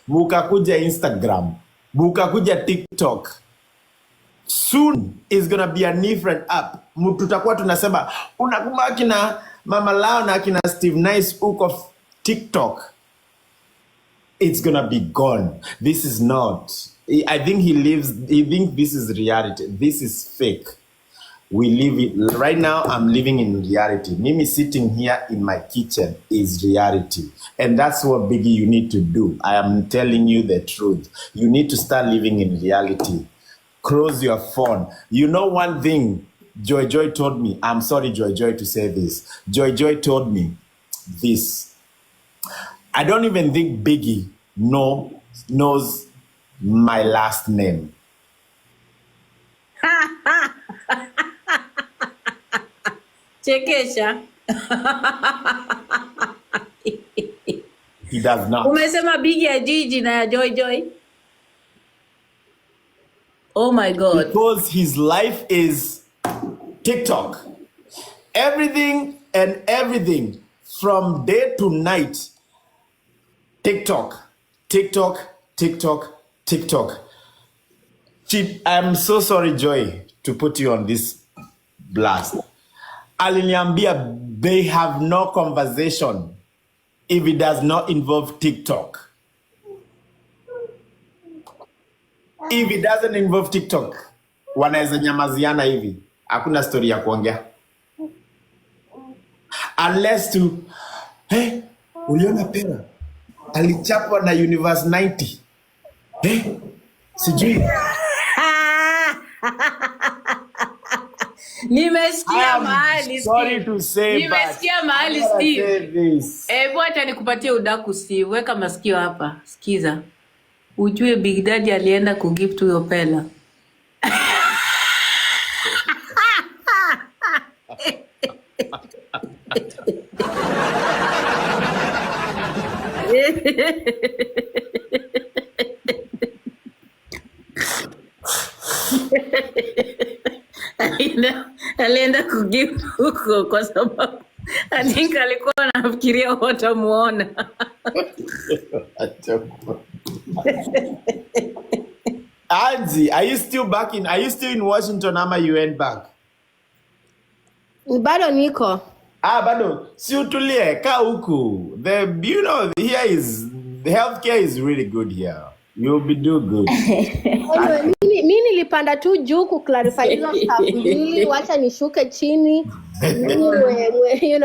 mukakuja Instagram, mukakuja TikTok. Soon is gonna be a different app. Tutakuwa tunasema unakumbuka kina Mama Lao na kina Steve Nice uko TikTok. It's gonna be gone. This is not. I think he thinks this is reality. This is fake. We live it right now. I'm living in reality. Mimi sitting here in my kitchen is reality. And that's what Biggie you need to do. I am telling you the truth. You need to start living in reality. Close your phone. You know one thing Joy told me. I'm sorry, Joy, to say this. Joy told me this. I don't even think Biggie knows my last name. Chekesha. He does not. Umesema Biggie ya Gigi na ya Joy. Oh my God. Because his life is TikTok. Everything from day to night. TikTok. I'm so sorry, Joy, to put you on this blast. Aliniambia they have no conversation if it does not involve TikTok. If it doesn't involve TikTok, wanaweza nyamaziana hivi. Hakuna story ya kuongea. Unless to, hey, uliona Pera? Alichapwa na Universe 90. Hey, sijui. Nimesikia mahali. Sorry to say, nimesikia mahali Steve. Wacha nikupatie udaku Steve. Weka masikio hapa. Sikiza. Ujue Big Daddy alienda kugift huyo Pela. Alienda kugift huko kwa sababu I think alikuwa anafikiria watamuona. Anzi, are you still in Washington ama you went back? Bado niko. Bado. Si utulie, kaa huku. The healthcare is really good here. You'll be do good. Mimi nilipanda tu juu kuclarify hizo stuff mbili, wacha nishuke chini.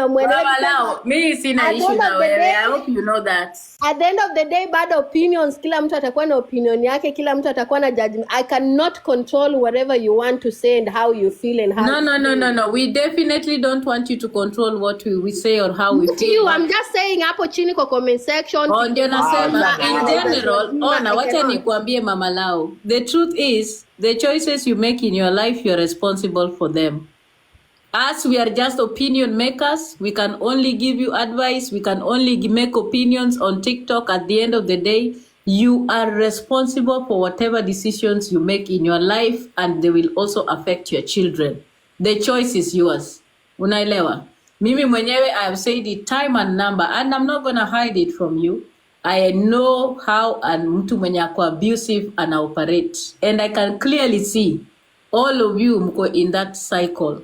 Mama Lao, mimi sina issue na wewe. I hope you know that. At the end of the day, bad opinions, kila mtu atakuwa na opinion yake, kila mtu atakuwa na judgment. I cannot control whatever you want to say and how you feel and how No. We definitely don't want you to control what we say or how we feel. I'm just saying hapo chini kwa comment section. Ndio nasema in general, wacha nikwambie Mama Lao. The truth is, the choices you make in your life, you're responsible for them. As we are just opinion makers, we can only give you advice, we can only make opinions on TikTok. At the end of the day, you are responsible for whatever decisions you make in your life, and they will also affect your children. The choice is yours. Unaelewa? Mimi mwenyewe, I have said it time and number, and I'm not gonna hide it from you. I know how mtu mwenye ako abusive ana operate, and I can clearly see all of you mko in that cycle.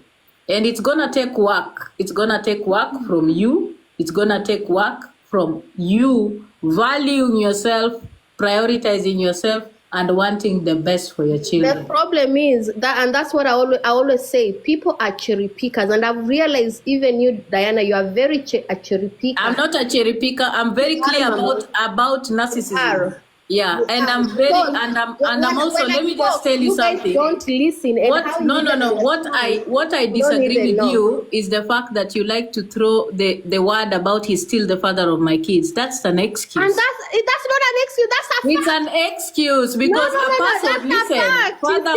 And it's gonna take work. It's gonna take work from you. It's gonna take work from you valuing yourself, prioritizing yourself, and wanting the best for your children. The problem is that, and that's what I always say, people are cherry pickers, and I've realized even you, Diana, you are very a cherry picker. I'm not a cherry picker. I'm very clear about narcissism. Yeah, and I'm very, and I'm also, let me just tell you something. Don't listen. What I disagree with you is the fact that you like to throw the word about he's still the father of my kids. That's an excuse. And that's not an excuse. That's a fact. It's an excuse because a person, listen, father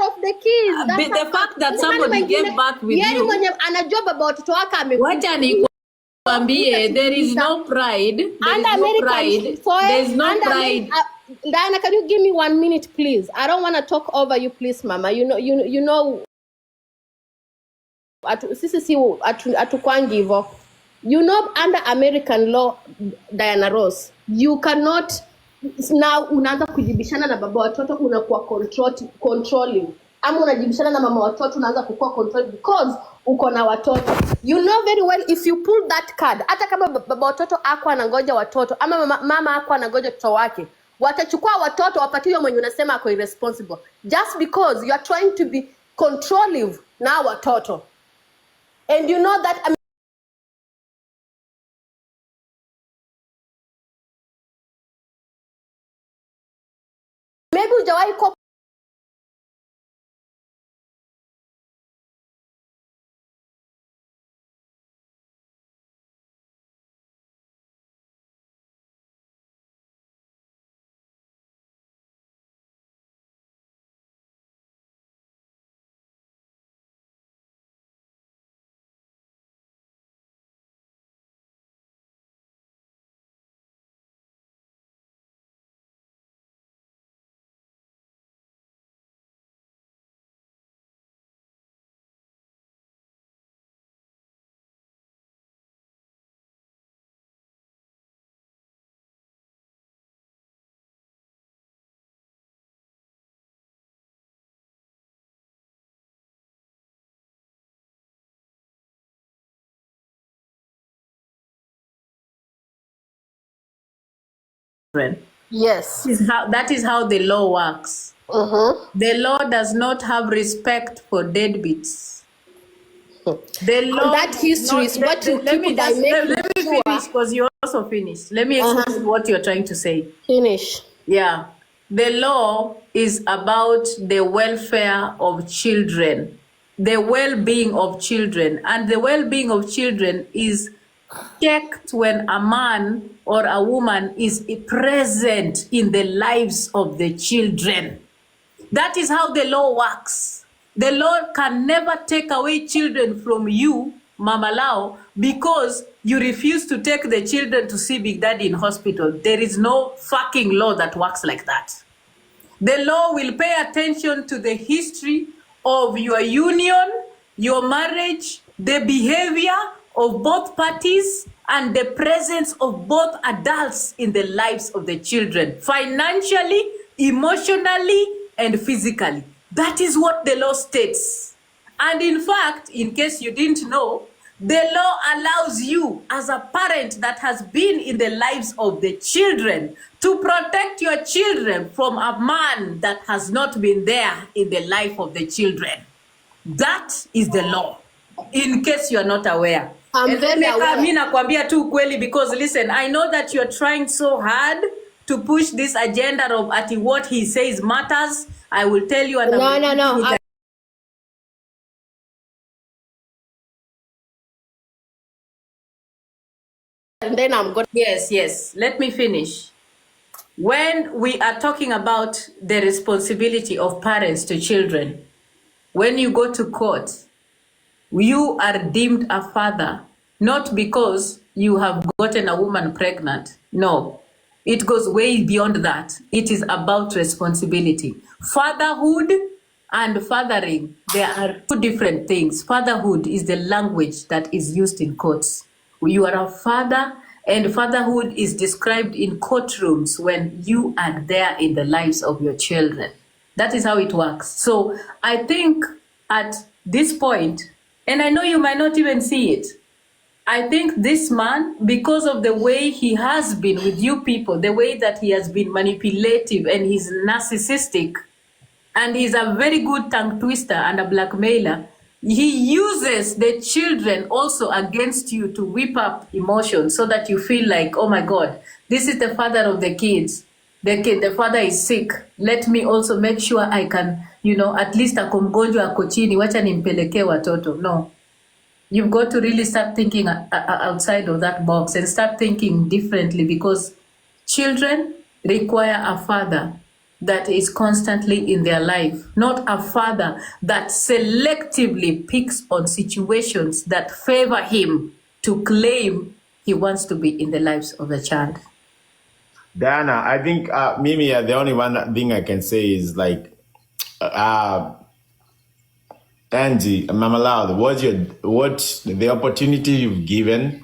of the kids. The fact that somebody gave birth with you. There is no pride. There's no pride. Diana, can you give me 1 minute, please? I don't want to talk over you, please, Mama. You know. You know, under American law, Diana Ross, you cannot now unaanza kujibishana na baba watoto, unakuwa controlling. Ama unajibishana na mama watoto, unaanza kukua controlling because uko na watoto. You know very well if you pull that card, hata kama baba watoto ako anangoja watoto ama mama ako anangoja watoto wake, watachukua watoto wapatiwe mwenye unasema ako irresponsible just because you are trying to be controlling na watoto. And you know that maybe hujawahi kwa yes. That is how the law works. The law does not have respect for deadbeats. The law, and that history is what you let me sure. finish because you also finished. Let me explain what you're trying to say. Finish. Yeah. The law is about the welfare of children, the well-being of children, and the well-being of children is checked when a man or a woman is present in the lives of the children. That is how the law works. The law can never take away children from you, Mama Lao, because you refuse to take the children to see Big Daddy in hospital. There is no fucking law that works like that. The law will pay attention to the history of your union, your marriage, the behavior of both parties, and the presence of both adults in the lives of the children, financially, emotionally, and physically. That is what the law states. And in fact, in case you didn't know, The law allows you, as a parent that has been in the lives of the children, to protect your children from a man that has not been there in the life of the children. That is the law, in case you are not aware. I'm very aware. Mimi nakwambia tu kweli, because listen, I know that you're trying so hard to push this agenda of at what he says matters. I will tell you. And No. And then I'm going. Yes. Let me finish. When we are talking about the responsibility of parents to children, when you go to court, you are deemed a father, not because you have gotten a woman pregnant. No, it goes way beyond that. It is about responsibility. Fatherhood and fathering, there are two different things. Fatherhood is the language that is used in courts. You are a father, and fatherhood is described in courtrooms when you are there in the lives of your children. That is how it works. So I think at this point, and I know you might not even see it, I think this man, because of the way he has been with you people, the way that he has been manipulative and he's narcissistic, and he's a very good tongue twister and a blackmailer, he uses the children also against you to whip up emotions so that you feel like, oh my God, this is the father of the kids. The father is sick. Let me also make sure I can, at least ako mgonjwa ako chini, wacha nimpelekee watoto. No. You've got to really start thinking outside of that box and start thinking differently, because children require a father that is constantly in their life, not a father that selectively picks on situations that favor him to claim he wants to be in the lives of the child. Diana, I think Mimi, the only one thing I can say is like, Angie, Mama Loud, what the opportunity you've given,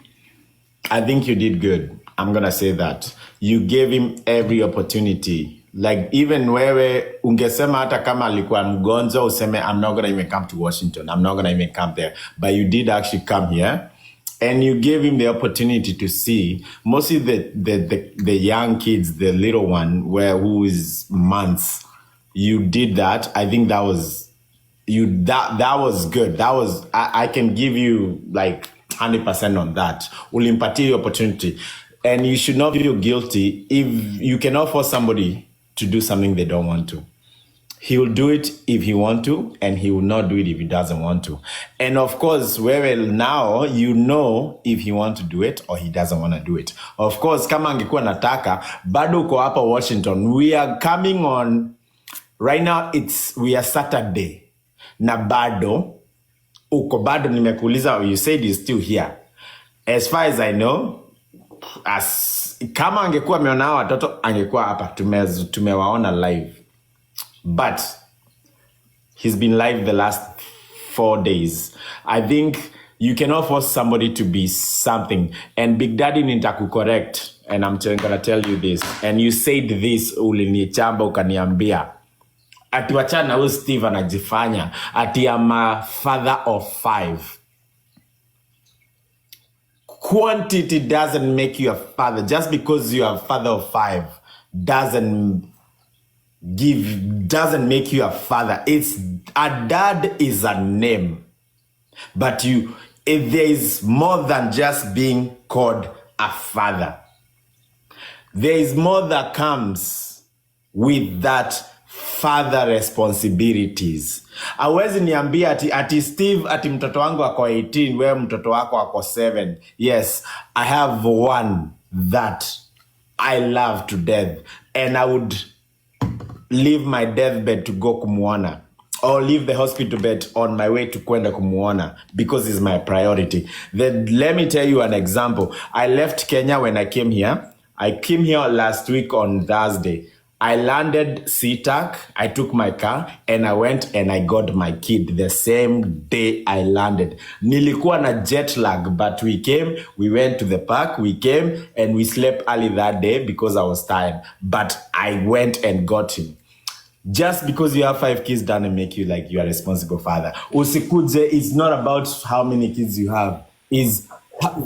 I think you did good. I'm gonna say that. You gave him every opportunity. Like even wewe ungesema hata kama alikuwa mgonjwa useme I'm not gonna even come to Washington. I'm not gonna even come there. But you did actually come here. And you gave him the opportunity to see mostly the young kids, the little one who is months. You did that. I think that was that was good. That was I can give you like 100% on that. Ulimpatia opportunity. And you should not feel guilty if you cannot force somebody to do something they don't want to. He will do it if he want to, and he will not do it if he doesn't want to. And of course, now you know if he want to do it or he doesn't want to do it. Of course, kama angekuwa nataka, bado uko hapa Washington. We are coming on, right now we are Saturday. Na bado, nimekuuliza, you said he's still here. As far as I know, kama angekuwa ameona watoto angekuwa hapa, tumewaona live. But he's been live the last 4 days. I think you cannot force somebody to be something. And Big Daddy nitaku correct, and I'm gonna tell you this. And you said this, ulinichamba ukaniambia ati wachana huyu Steve anajifanya ati I'm a father of 5. Quantity doesn't make you a father. Just because you are a father of 5 doesn't make you a father. A dad is a name. But there is more than just being called a father. There is more that comes with that father responsibilities. Awezi niambia ati Steve ati mtoto wangu ako 18, wewe mtoto wako ako 7. Yes, I have one that I love to death, and I would leave my deathbed to go kumuona, or leave the hospital bed on my way to kwenda kumuona, because it's my priority. Then let me tell you an example. I left Kenya when I came here. I came here last week on Thursday. I landed SeaTac, I took my car, and I went and I got my kid the same day I landed. Nilikuwa na jet lag, but we came, we went to the park, we came, and we slept early that day because I was tired. But I went and got him. Just because you have 5 kids doesn't make you like you are a responsible father. Usikuje, it's not about how many kids you have. is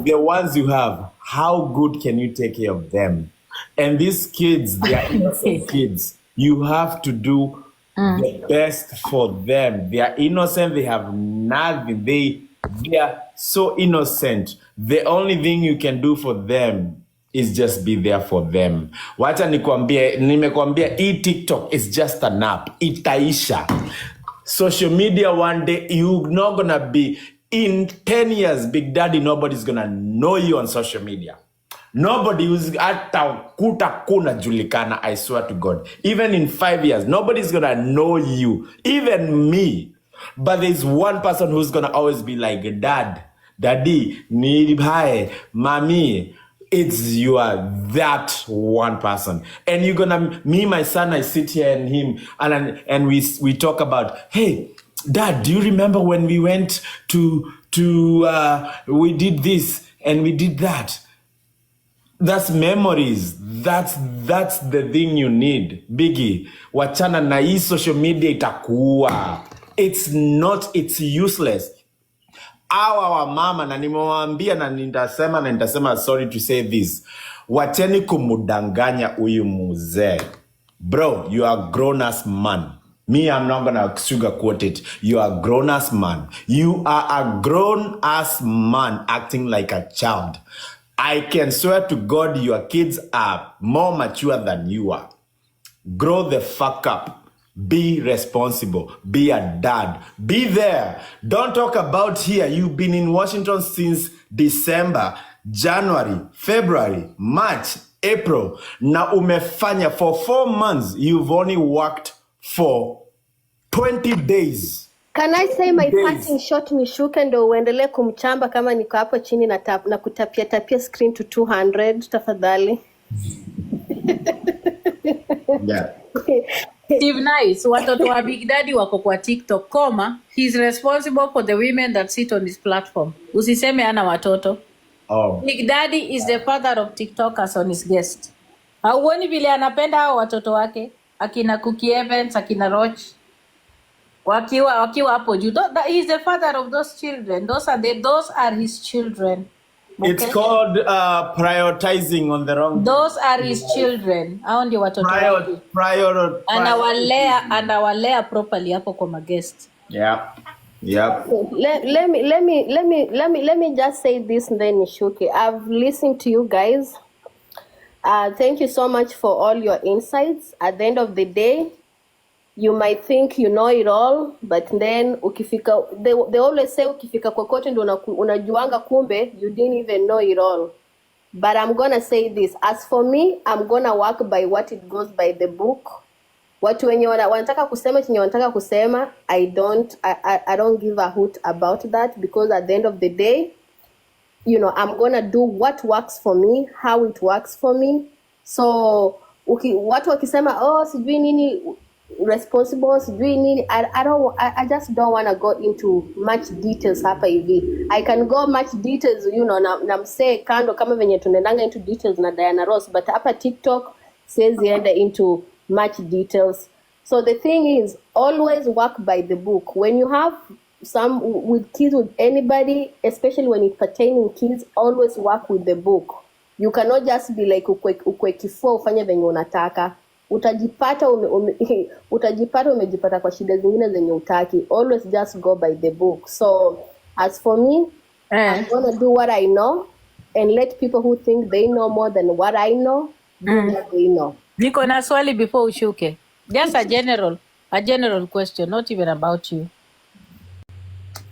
the ones you have. How good can you take care of them? And these kids, they are innocent kids. You have to do the best for them. They are innocent. They have nothing. They are so innocent. The only thing you can do for them is just be there for them. Wacha nimekwambia hii TikTok is just an app. Itaisha. Social media one day, you're not gonna be, in 10 years, Big Daddy, nobody's gonna know you on social media. Nobody who's hata kuna julikana, I swear to God. Even in 5 years, nobody's gonna know you. Even me. But there's one person who's gonna always be like, Dad, Daddy, need hi, Mommy. You are that one person. And you're gonna, me, my son, I sit here and him, and we talk about, hey, Dad, do you remember when we went to we did this and we did that? That's memories. That's the thing you need. Biggie, wachana na hii social media itakuwa. It's useless. Our mama, na nimewambia na nitasema, sorry to say this. Wacheni kumudanganya uyu muzee. Bro, you are a grown-ass man. Me, I'm not gonna sugarcoat it. You are a grown-ass man. You are a grown-ass man acting like a child. I can swear to God, your kids are more mature than you are. Grow the fuck up. Be responsible. Be a dad. Be there. Don't talk about here. You've been in Washington since December, January, February, March, April. Na umefanya for 4 months. You've only worked for 20 days. Can I say my parting shot nishuke ndo uendelee kumchamba kama niko hapo chini na kutapia screen to 200 tafadhali. Yeah. Steve Nice, watoto wa Big Daddy wako kwa TikTok, he's responsible for the women that sit on his platform. Usiseme ana watoto. Oh. Big Daddy is the father of TikTokers on his guest. Hauoni vile anapenda hao watoto wake? Akina Cookie Evans, akina Roch. Wakiwa hapo juu. He is the father of those children. Those are his children. Okay? It's called prioritizing on the wrong. Those are his children. Hao ndio watoto wake. Anawalea properly hapo kwa guest. Yeah. Yep. Let me just say this and then Nishuke. I've listened to you guys. Thank you so much for all your insights. At the end of the day, you might think you know it all, but then ukifika, they always say ukifika kokote ndo unajuanga kumbe you didn't even know it all. But I'm gonna say this, as for me, I'm gonna work by what it goes by the book. Watu wenye wanataka kusema chenye wanataka kusema, I don't give a hoot about that, because at the end of the day, you know, I'm gonna do what works for me, how it works for me. So watu wakisema oh sijui nini responsible sijui nini, I just don't want to go into much details hapa hivi. I can go much details, you know, na msee kando kama venye tunaendanga into details na Diana Ross, but hapa TikTok says yenda into much details. So the thing is, always work by the book. When you have some with kids, with anybody, especially when it's pertaining kids, always work with the book. You cannot just be like ukwe kifua ufanye venye unataka. Utajipata umejipata kwa shida zingine zenye utaki. Always just go by the book. So as for me, I'm gonna do what I know and let people who think they know more than what I know do what they know. Niko na swali before ushuke. Just a general question, not even about you.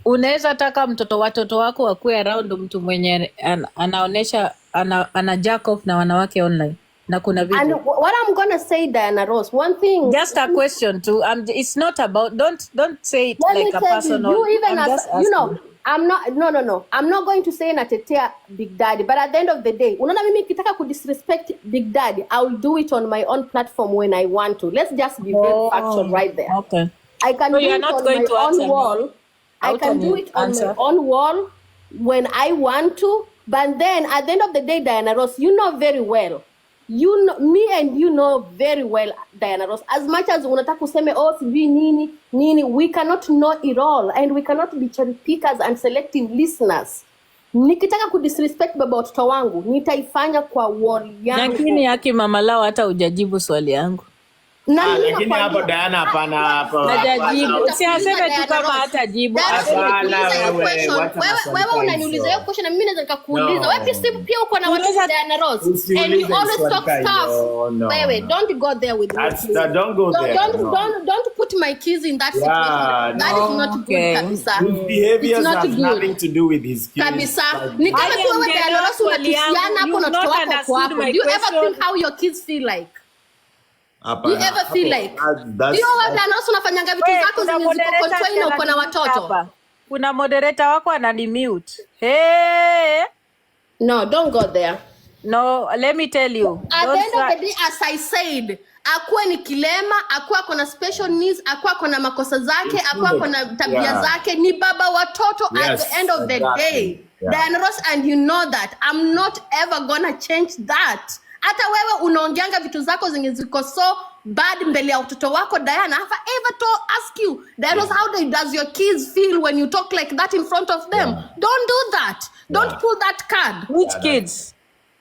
Unaweza taka watoto wako wakuwe around mtu mwenye anaonesha ana jack off na wanawake online na kuna video. And what I'm gonna say, Diana Ross, one thing. Just a question too. It's not about. Don't say it like a personal. You even as you know. I'm not. No. I'm not going to say natetea Big Daddy. But at the end of the day, unaona mimi kitaka ku disrespect Big Daddy, I'll do it on my own platform when I want to. Let's just be very factual right there. Okay. I can do it on my own wall. I can do it on my own wall when I want to. But then at the end of the day, Diana Ross, you know very well. You know, me and you know very well, Diana Ross, as much as unataka kuseme oh sijui nini, we cannot know it all, and we cannot be cherry pickers and selective listeners. Nikitaka kudisrespect baba watoto wangu, nitaifanya kwa wall yangu. Lakini yake mama lao hata hujajibu swali yangu. Na mimi Lakini hapo Diana hapana hapo. Hajajibu. Si aseme tu kama hatajibu. Wewe unaniuliza hiyo question na mimi naweza nikakuuliza. Wewe pia uko na watoto Diana Rose. And you always talk stuff. Wewe don't go there with me. Don't go there. Don't put my kids in that situation. That is not good kabisa. His behavior has nothing to do with his kids. Kabisa. Ni kama tu wewe Diana Rose unatusiana hapo na watoto wako hapo. Do you ever think how your kids feel like? Do you ever feel like? Ndio wewe Anosu unafanyanga vitu zako zenye ziko control na uko na watoto. Kuna moderator wako anani-mute. Hey. No, don't go there. No, let me tell you. At the end of the day, as I said, akuwe ni kilema, akuwe kona special needs, akuwe kona makosa zake, akuwe kona tabia zake, ni baba watoto at the end of the day. Diana Ross, and you know that. I'm not ever gonna change that. Hata wewe unaongeanga vitu zako zenye ziko so bad mbele ya watoto wako Diana. Have I ever ask you, Diana, how does your kids feel when you talk like that in front of them? Don't do that. Don't pull that card. Which kids?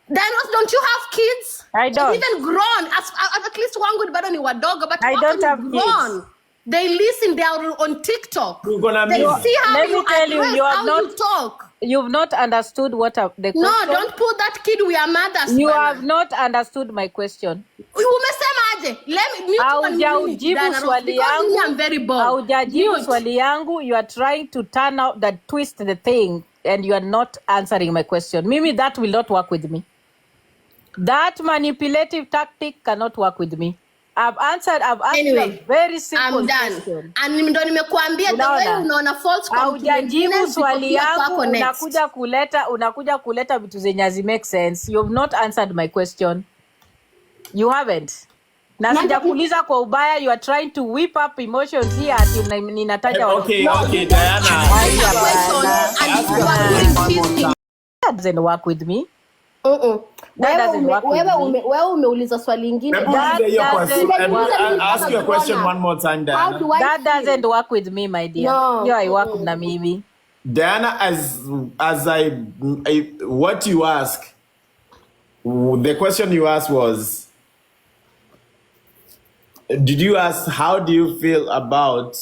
Diana, don't you have kids? I don't. Even grown. At least wangu bado ni wadogo, but I don't have grown. Kids. They listen. They are on TikTok. They see how Let you address, how you talk. You've not understood what the question. No, don't pull that kid. We are mothers. You have not understood my question. Umesema aje? Haujajibu swali yangu. I'm very bored. Haujajibu swali yangu. You are trying to turn out that twist the thing, and you are not answering my question. Mimi, that will not work with me. That manipulative tactic cannot work with me. I've answered anyway, a very simple question. And ndo nimekuambia the way unaona false confidence. Haujajibu swali yangu, unakuja kuleta vitu zenye hazi make sense. You have not answered my question. You haven't. Na sijakuuliza kwa ubaya, you are trying to whip up emotions here ati ninataja Okay, Diana. That doesn't work with me. Wewe umeuliza swali lingine. Ask your question one more time, Diana. That doesn't work with me, my dear. No. I work na mimi. Diana, as I what you ask, the question you asked was, did you ask how do you feel about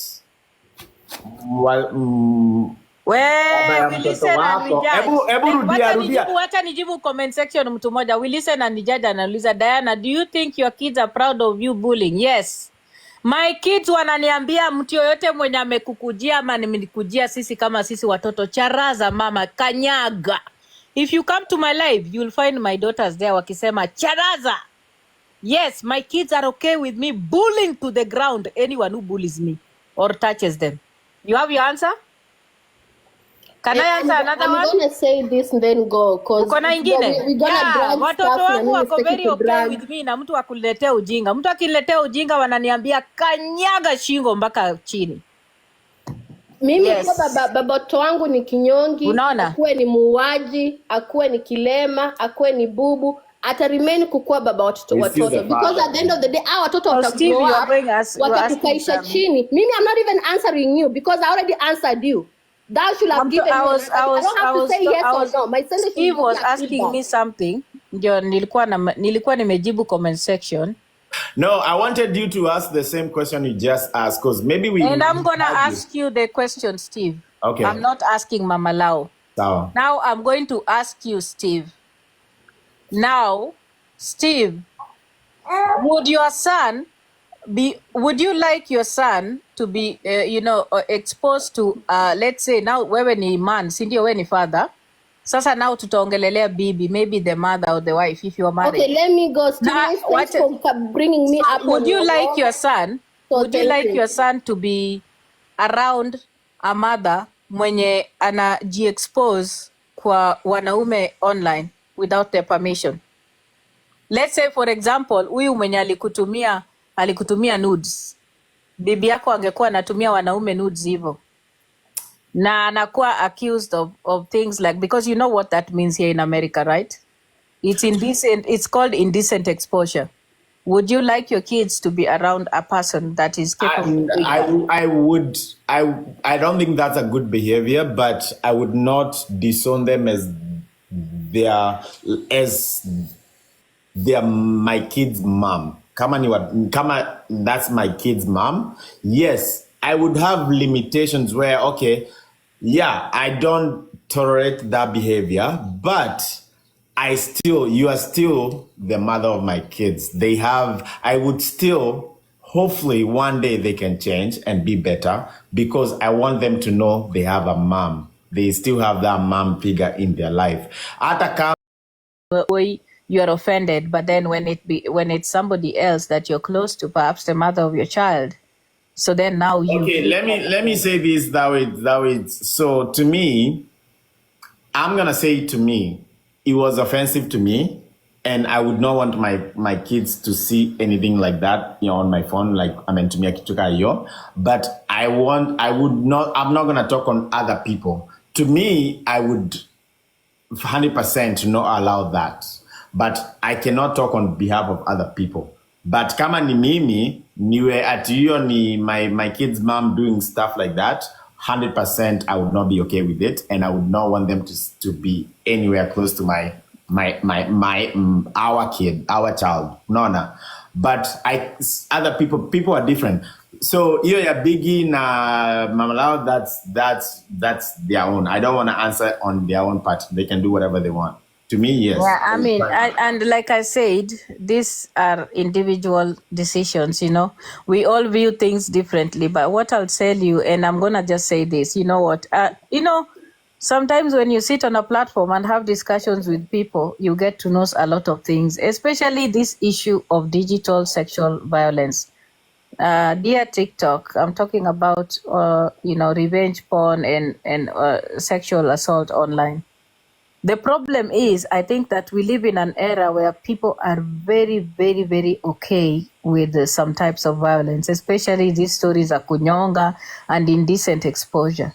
Wacha nijibu comment section mtu mmoja. We listen and nijaja anauliza, Diana, do you think your kids are proud of you bullying? Yes. My kids wananiambia mtu yoyote mwenye amekukujia ama nimekujia sisi kama sisi watoto, charaza mama, kanyaga. If you come to my live, you will find my daughters there wakisema charaza. Yes, my kids are okay with me bullying to the ground anyone who bullies me or touches them. You have your answer? Can I answer another one? I'm going to say this and then go. Uko na ingine? Watoto wangu wako very okay with me na mtu akuletea ujinga. Mtu akiniletea ujinga wananiambia kanyaga shingo mpaka chini. Mimi kwa babato wangu ni kinyongi. Unaona? Akuwe ni muuaji, akuwe ni kilema, akuwe ni bubu. Ata remain kukua baba watoto. Because at the end of the day, our watoto watagrow up. Wakatukaisha chini. Mimi, I'm not even answering you because I already answered you. That should have given me. I don't have to say yes or no. My sender Steve was asking me something. Ndio nilikuwa nimejibu comment section. No, I wanted you to ask the same question you just asked because maybe we. And I'm gonna ask you the question, Steve. Okay. I'm not asking Mama Lau. So. Now I'm going to ask you, Steve. Now, Steve, would you like your son to be, exposed to, let's say now wewe ni man, si ndio wewe ni father. Sasa now tutaongelelea bibi, maybe the mother or the wife if you are married. Okay, let me go. Thanks for bringing me up. Would you like your son? Would you like your son to be around a mother mwenye anajiexpose kwa wanaume online without their permission? Let's say for example, huyu mwenye alikutumia nudes. Bibi yako angekuwa anatumia wanaume nudes hivyo. Na anakuwa accused of things like, because you know what that means here in America, right? It's indecent, it's called indecent exposure. Would you like your kids to be around a person that is capable of doing that? I would. I don't think that's a good behavior, but I would not disown them their as they're my kid's mom. Kama that's my kid's mom. Yes, I would have limitations where, okay, yeah, I don't tolerate that behavior, but you are still the mother of my kids. I would still, hopefully one day they can change and be better because I want them to know they have a mom. They still have that mom figure in their life. You are offended, but then when it's somebody else that you're close to, perhaps the mother of your child, so then now you. Okay, let me say this that way. So to me, I'm gonna say to me, it was offensive to me, and I would not want my kids to see anything like that, on my phone. Like I mean, to me, but I'm not gonna talk on other people. To me, I would 100% not allow that. But I cannot talk on behalf of other people. But kama ni mimi, niwe ati hiyo ni my kid's mom doing stuff like that, 100% I would not be okay with it, and I would not want them to be anywhere close to our child. No. But other people are different. So hiyo ya Biggie na Mama Lao, that's their own. I don't want to answer on their own part. They can do whatever they want. To me, yes. Yeah, I mean, and like I said, these are individual decisions, We all view things differently, but what I'll tell you, and I'm going to just say this, you know what? Sometimes when you sit on a platform and have discussions with people, you get to know a lot of things, especially this issue of digital sexual violence. Dear TikTok, I'm talking about, revenge porn and sexual assault online. The problem is, I think that we live in an era where people are very, very, very okay with some types of violence, especially these stories of kunyonga and indecent exposure,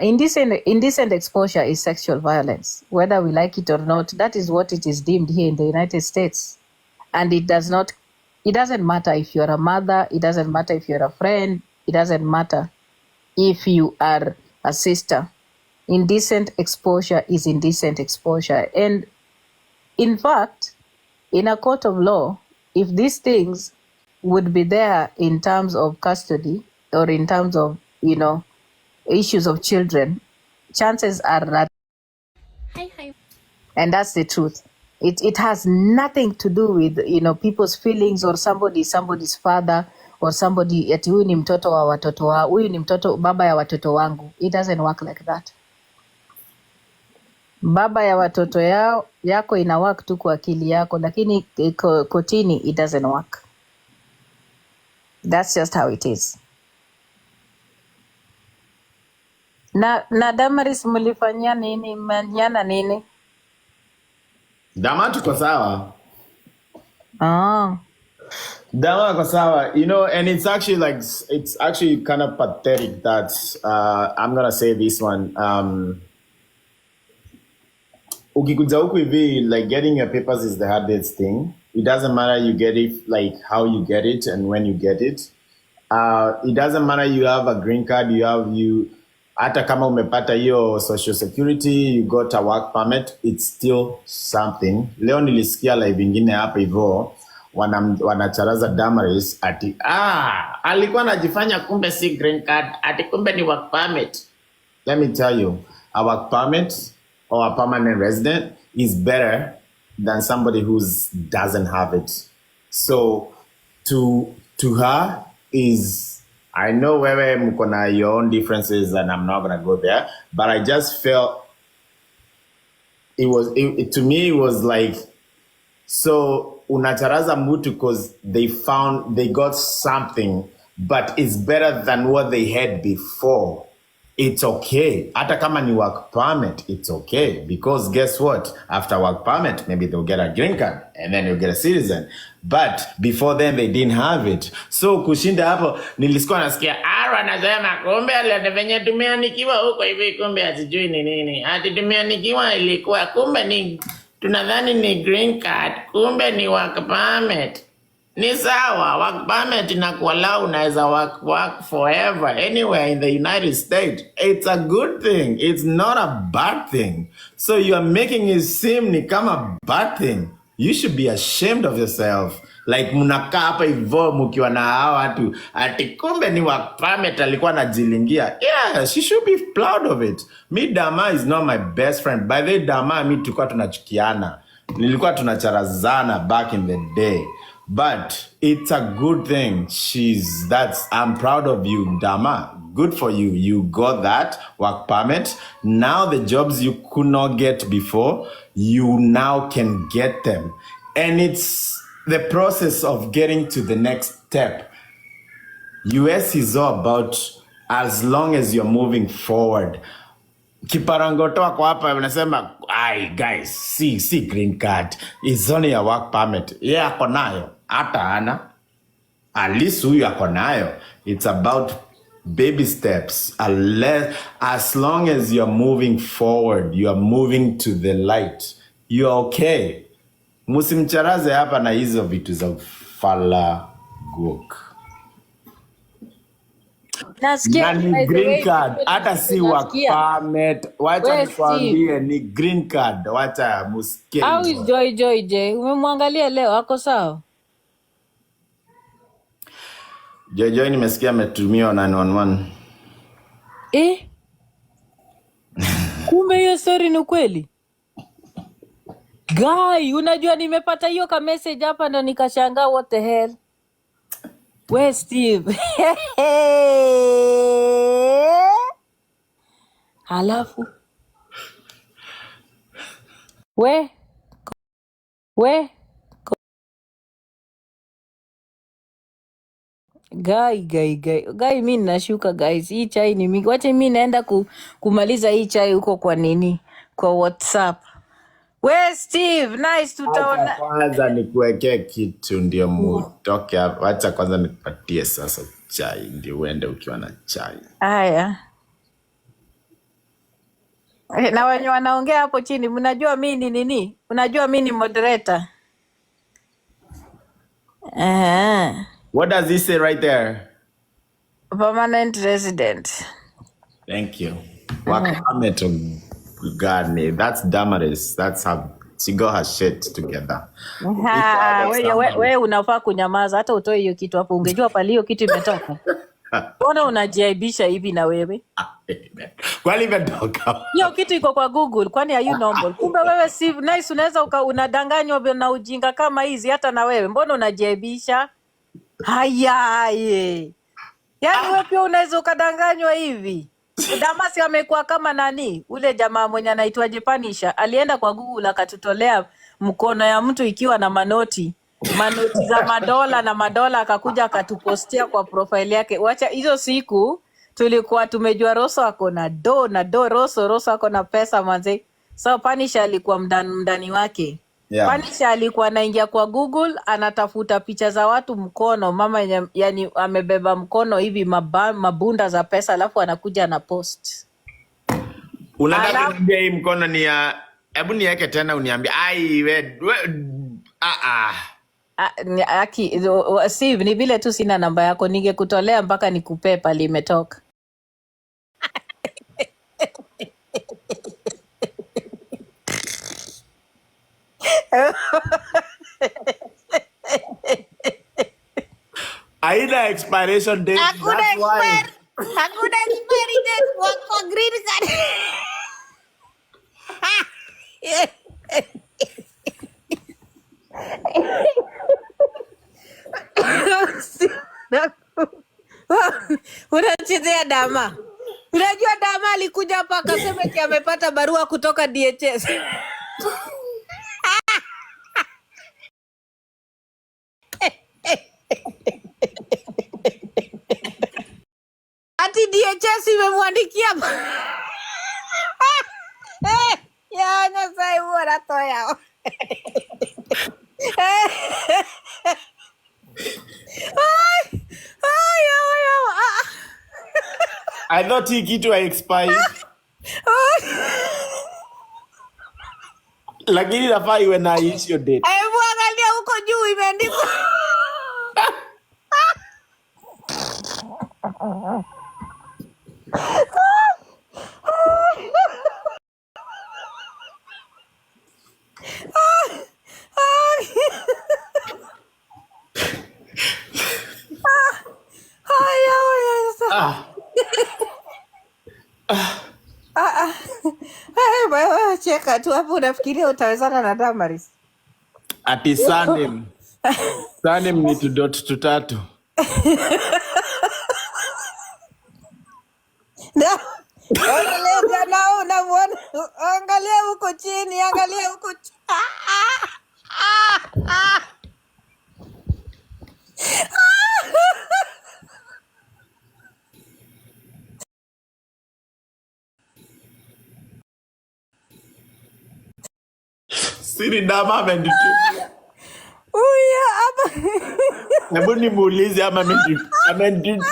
Indecent exposure is sexual violence. Whether we like it or not, that is what it is deemed here in the United States. And it doesn't matter if you're a mother, it doesn't matter if you're a friend, it doesn't matter if you are a sister. Indecent exposure is indecent exposure. And in fact, in a court of law, if these things would be there in terms of custody or in terms of, issues of children, chances are that. Hi. And that's the truth. It has nothing to do with, people's feelings or somebody's father or somebody, ati huyu ni mtoto wa watoto wa, huyu ni mtoto baba ya watoto wangu. It doesn't work like that. Baba ya watoto yako ina work tu kwa akili yako, lakini kotini it doesn't work. That's just how it is. Na Damaris mlifanyia nini? Mmenyana nini? Dama tuko sawa. Dama tuko sawa. And it's actually kind of pathetic that I'm gonna say this one. Ukikuja huku hivi, like getting your papers is the hardest thing. It doesn't matter you get it, like how you get it and when you get it. It doesn't matter you have a green card, hata kama umepata hiyo social security, you got a work permit, it's still something. Leo nilisikia live ingine hapa hivyo, wanacharaza Damaris ati, alikuwa anajifanya kumbe si green card, ati kumbe ni work permit. Let me tell you, a work permit or a permanent resident is better than somebody who doesn't have it. So to her is, I know where mkona your own differences and I'm not going to go there, but I just felt to me it was like, so unacharaza mtu because they got something, but it's better than what they had before. It's okay. Hata kama ni work permit, it's okay. Because guess what? After work permit, maybe they'll get a green card and then you'll get a citizen. But before then, they didn't have it. So kushinda hapo, nilisikia nasikia, anasema kumbe venye tumeanikiwa huko hivi kumbe asijui ni nini. Ati tumeanikiwa ilikuwa kumbe ni tunadhani ni green card, kumbe ni work permit. Ni sawa, work permit inakuallow unaweza work forever anywhere in the United States. It's a good thing. It's not a bad thing. So you are making it seem ni kama bad thing. You should be ashamed of yourself. Like mnakaa hapa hivyo mkiwa na hao watu ati kumbe ni work permit alikuwa anajilingia. Yeah, she should be proud of it. Me Dramaa is not my best friend. By the way, Dramaa mi tulikuwa tunachukiana. Nilikuwa tunacharazana back in the day. But it's a good thing. I'm proud of you, Dramaa. Good for you. You got that work permit. Now the jobs you could not get before, you now can get them. And it's the process of getting to the next step. US is all about as long as you're moving forward. Kiparangotoa kwa hapa unasema, "Ai guys, see green card. It's only a work permit." Yeah, ako nayo. Hata ana. At least huyu ako nayo. It's about baby steps. As long as you're moving forward, you're moving to the light. You're okay. Musimcharaze hapa na hizo vitu za fala gok. Nasikia Na ni green card, hata si work permit. Wacha nikwambie ni green card. Wacha musikie. How is Joy J? Umemwangalia leo ako sawa? Joy nimesikia ametumiwa 911. Kumbe hiyo story ni kweli? Guy, unajua nimepata hiyo ka message hapa ndo nikashangaa, what the hell? Where Steve? Halafu we Guy, mi nashuka guys. Hii chai ni mingi. Wacha mi naenda kumaliza hii chai huko kwa nini? Kwa WhatsApp. We Steve, nice tutaona. Kwanza nikuwekee kitu ndio mutoke hapa. Wacha kwanza nikupatie sasa chai ndio uende ukiwa na chai. Haya. Na wenye wanaongea hapo chini, mnajua mi ni nini? Unajua mi ni moderator. What does he say right there? Permanent resident. Thank you. Wakame to God me. That's Damaris. That's how she got her shit together. We unafaa kunyamaza hata utoe hiyo kitu hapo. Ungejua pale hiyo kitu imetoka. Mbona unajiaibisha hivi na wewe? Kwani imetoka? Hiyo kitu iko kwa Google. Kwani are you normal? Kumbe wewe si nice, unaweza unadanganywa na ujinga kama hizi hata na wewe. Mbona unajiaibisha? Hayaye. Yaani wewe pia unaweza ukadanganywa hivi. Damasi amekuwa kama nani? Ule jamaa mwenye anaitwa Japanisha. Alienda kwa Google akatutolea mkono ya mtu ikiwa na manoti za madola na madola, akakuja akatupostia kwa profile yake. Wacha hizo siku tulikuwa tumejua Rosso ako na Rosso ako na pesa manze. So Panisha alikuwa mdani wake. Yeah. Panisha alikuwa anaingia kwa Google anatafuta picha za watu mkono, mama yani amebeba mkono hivi mabunda za pesa, alafu anakuja na post. Unataka kuniambia hii mkono ni ya, hebu niweke tena uniambie. Ai Steve, ni vile tu sina namba yako, ningekutolea mpaka nikupee pale imetoka. Haina expiration date. Hakuna expiry date kwa green card. Unachezea Dramaa. Unajua Dramaa alikuja hapa akasema eti amepata barua kutoka DHS. Ati DHS imemwandikia. Ya Nyasaye bora toya. I thought hii kitu expired. Lakini nafaa iwe na issue date. Hebu angalia huko juu imeandikwa. Wewe cheka tu hapo, unafikiria utawezana na Damaris? Ati Sanem. Sanem ni tutatu. Angalia huko chini, angalia huko chini. Siri Dramaa amenitumia. Hebu nimuulize ama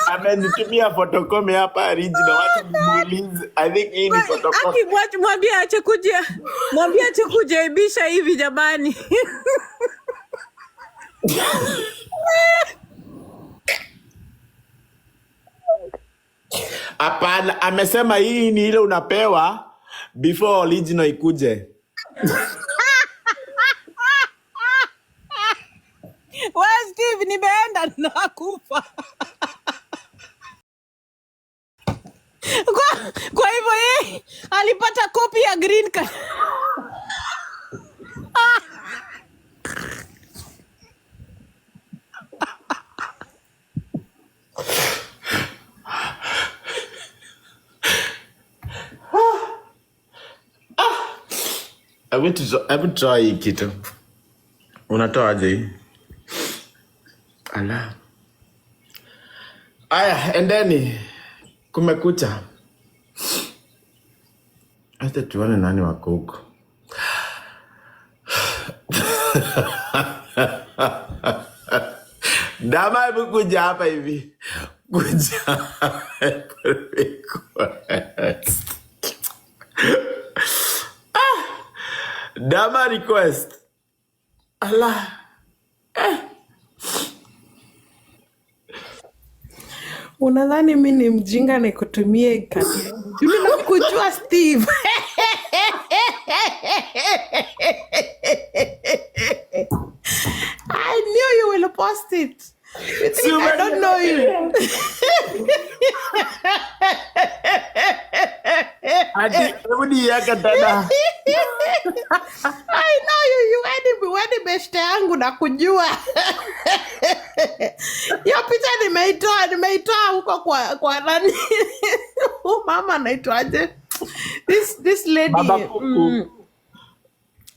amenitumia photocopy hapa original. Wacha nimuulize. I think hii ni photocopy. Mwambie ache kuja ibisha hivi jamani. Hapana, amesema hii ni ile unapewa before original ikuje. Steve, nimeenda nakufa. Kwa hivyo yeye alipata copy ya green card. I want to try hii kitu. Unatoa aje hii? Ala. Aya, endeni. Kumekucha. Hata tuone nani wako huko. Dramaa, hebu kuja hapa hivi. Kuja. Dramaa request. Allah. Unadhani mimi ni mjinga na kutumie kadi? Yule nakujua Steve. I knew you will post it. You think I don't know you. Ati, hebu niweke tena. I know you wedi beshte yangu na kujua. Hiyo picha nimeitoa huko kwa nani? Mama anaitwaje? This lady.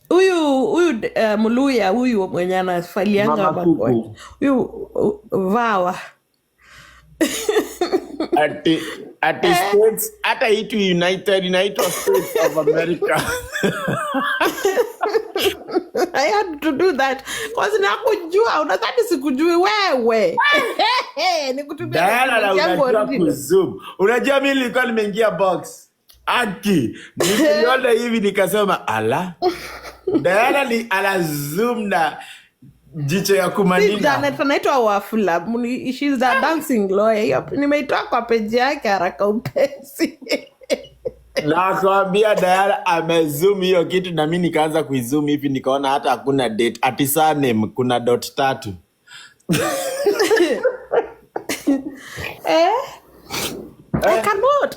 Huyu Muluya huyu mwenye anafalianga bako. Huyu Vawa. Ati states hata itu United inaitwa States of America. I had to do that because nakujua, unadhani sikujui wewe. Nikutumia unajua kuzoom. Unajua mimi nilikuwa nimeingia box. Aki, niliona hivi nikasema ala. Diana ni ala zoom na jicho ya kumanina. Anaitwa Wafula. She's the dancing lawyer. Nimeitoa kwa page yake haraka upesi. Na kuambia Diana amezoom hiyo kitu na mimi nikaanza kuizoom hivi nikaona hata hakuna date. Ati Sanem kuna .3.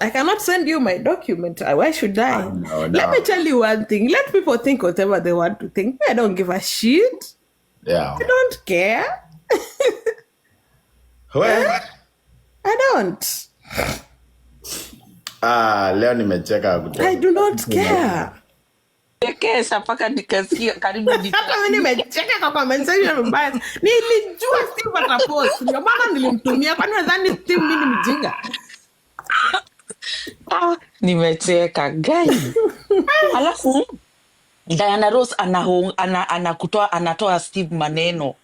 I cannot send you my document. Why should I? No. Let me tell you one thing. Let people think whatever they want to think. I don't give a shit. Yeah. I don't care. Well, I don't. leo nimecheka kutoka. I do not care. Kesa paka nikasikia karibu Hata mimi nimecheka kwa comment section mbaya. Nilijua Steve atapost. Ndio maana nilimtumia, kwani nadhani Steve mimi ni mjinga. nimecheka gani. Alafu Diana Rose anatoa Steve maneno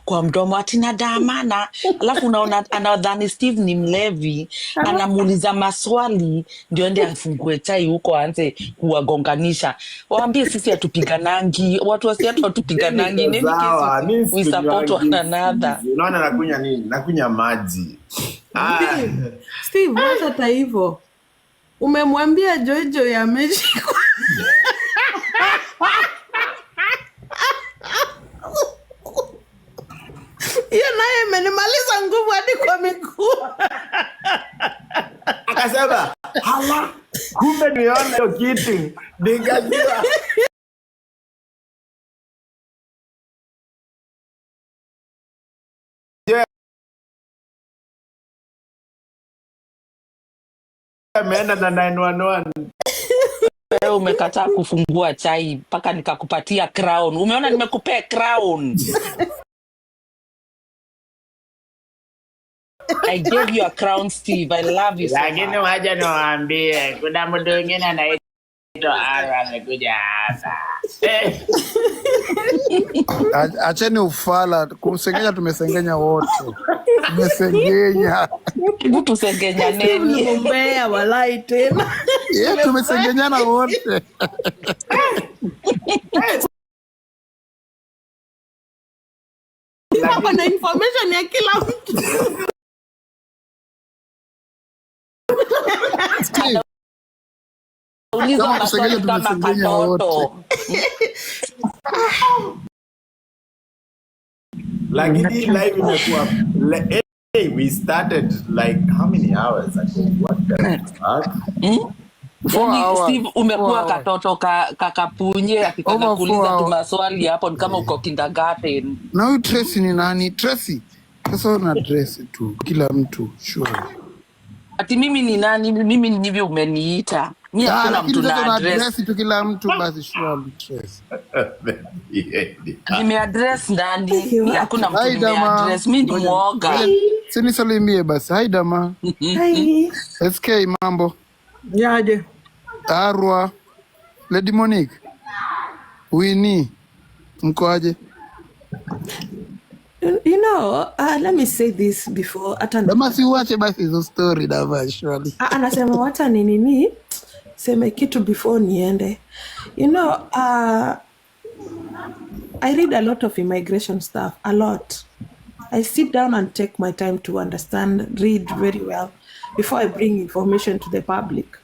kwa mdomo ati na damana, alafu unaona anadhani Steve ni mlevi, anamuuliza maswali ndio ende afungue chai huko aanze kuwagonganisha. Waambie sisi hatupiganangi, watu wasi hatupiganangi. In any case we support one another. Unaona nakunya nini? Nakunya maji. Steve, hata hivyo umemwambia Jojo yameshikwa. Hiyo naye imenimaliza nguvu hadi kwa miguu. Akasema, hala, kumbe niona hiyo kitu. Nikajua. Ameenda na 911. Wewe umekataa kufungua chai mpaka nikakupatia crown. Umeona nimekupea crown. I gave you a crown, Steve. I love you so much. Lakini waje niwaambie kuna mtu mwingine anaitwa Ara amekuja hapa. Acheni ufala, kumsengenya tumesengenya wote. Tumesengenya. Hebu tusengenya nini? Mbea walai tena. Tumesengenyana wote. Hapa na information ya kila mtu. Uliza maswali kama katoto. Lakini live imekuwa hey, we started like how many hours ago? What the fuck? 4 hours. Steve, umekuwa katoto kakapunye akitaka kuuliza tu maswali hapo ni kama uko kindergarten. Na huyu Tracy ni nani? Tracy. Sasa na Tracy tu kila mtu sure. Ati mimi ni nani? Mimi ni hivi umeniita. Mimi hakuna mtu na address tu kila mtu basi sure Tracy. Nimeaddress ndani. Hakuna mtu nimeaddress. Mimi ni muoga. Sini salimie basi. Hai dama. Hai. SK mambo. Yaje. Arwa. Lady Monique. Winnie. Mko aje? You know, let me say this before. Dama si uache basi hizo story dama surely. Anasema wata nini? Seme kitu before niende. You know, I read a lot of immigration stuff, a lot. I sit down and take my time to understand, read very well before I bring information to the public.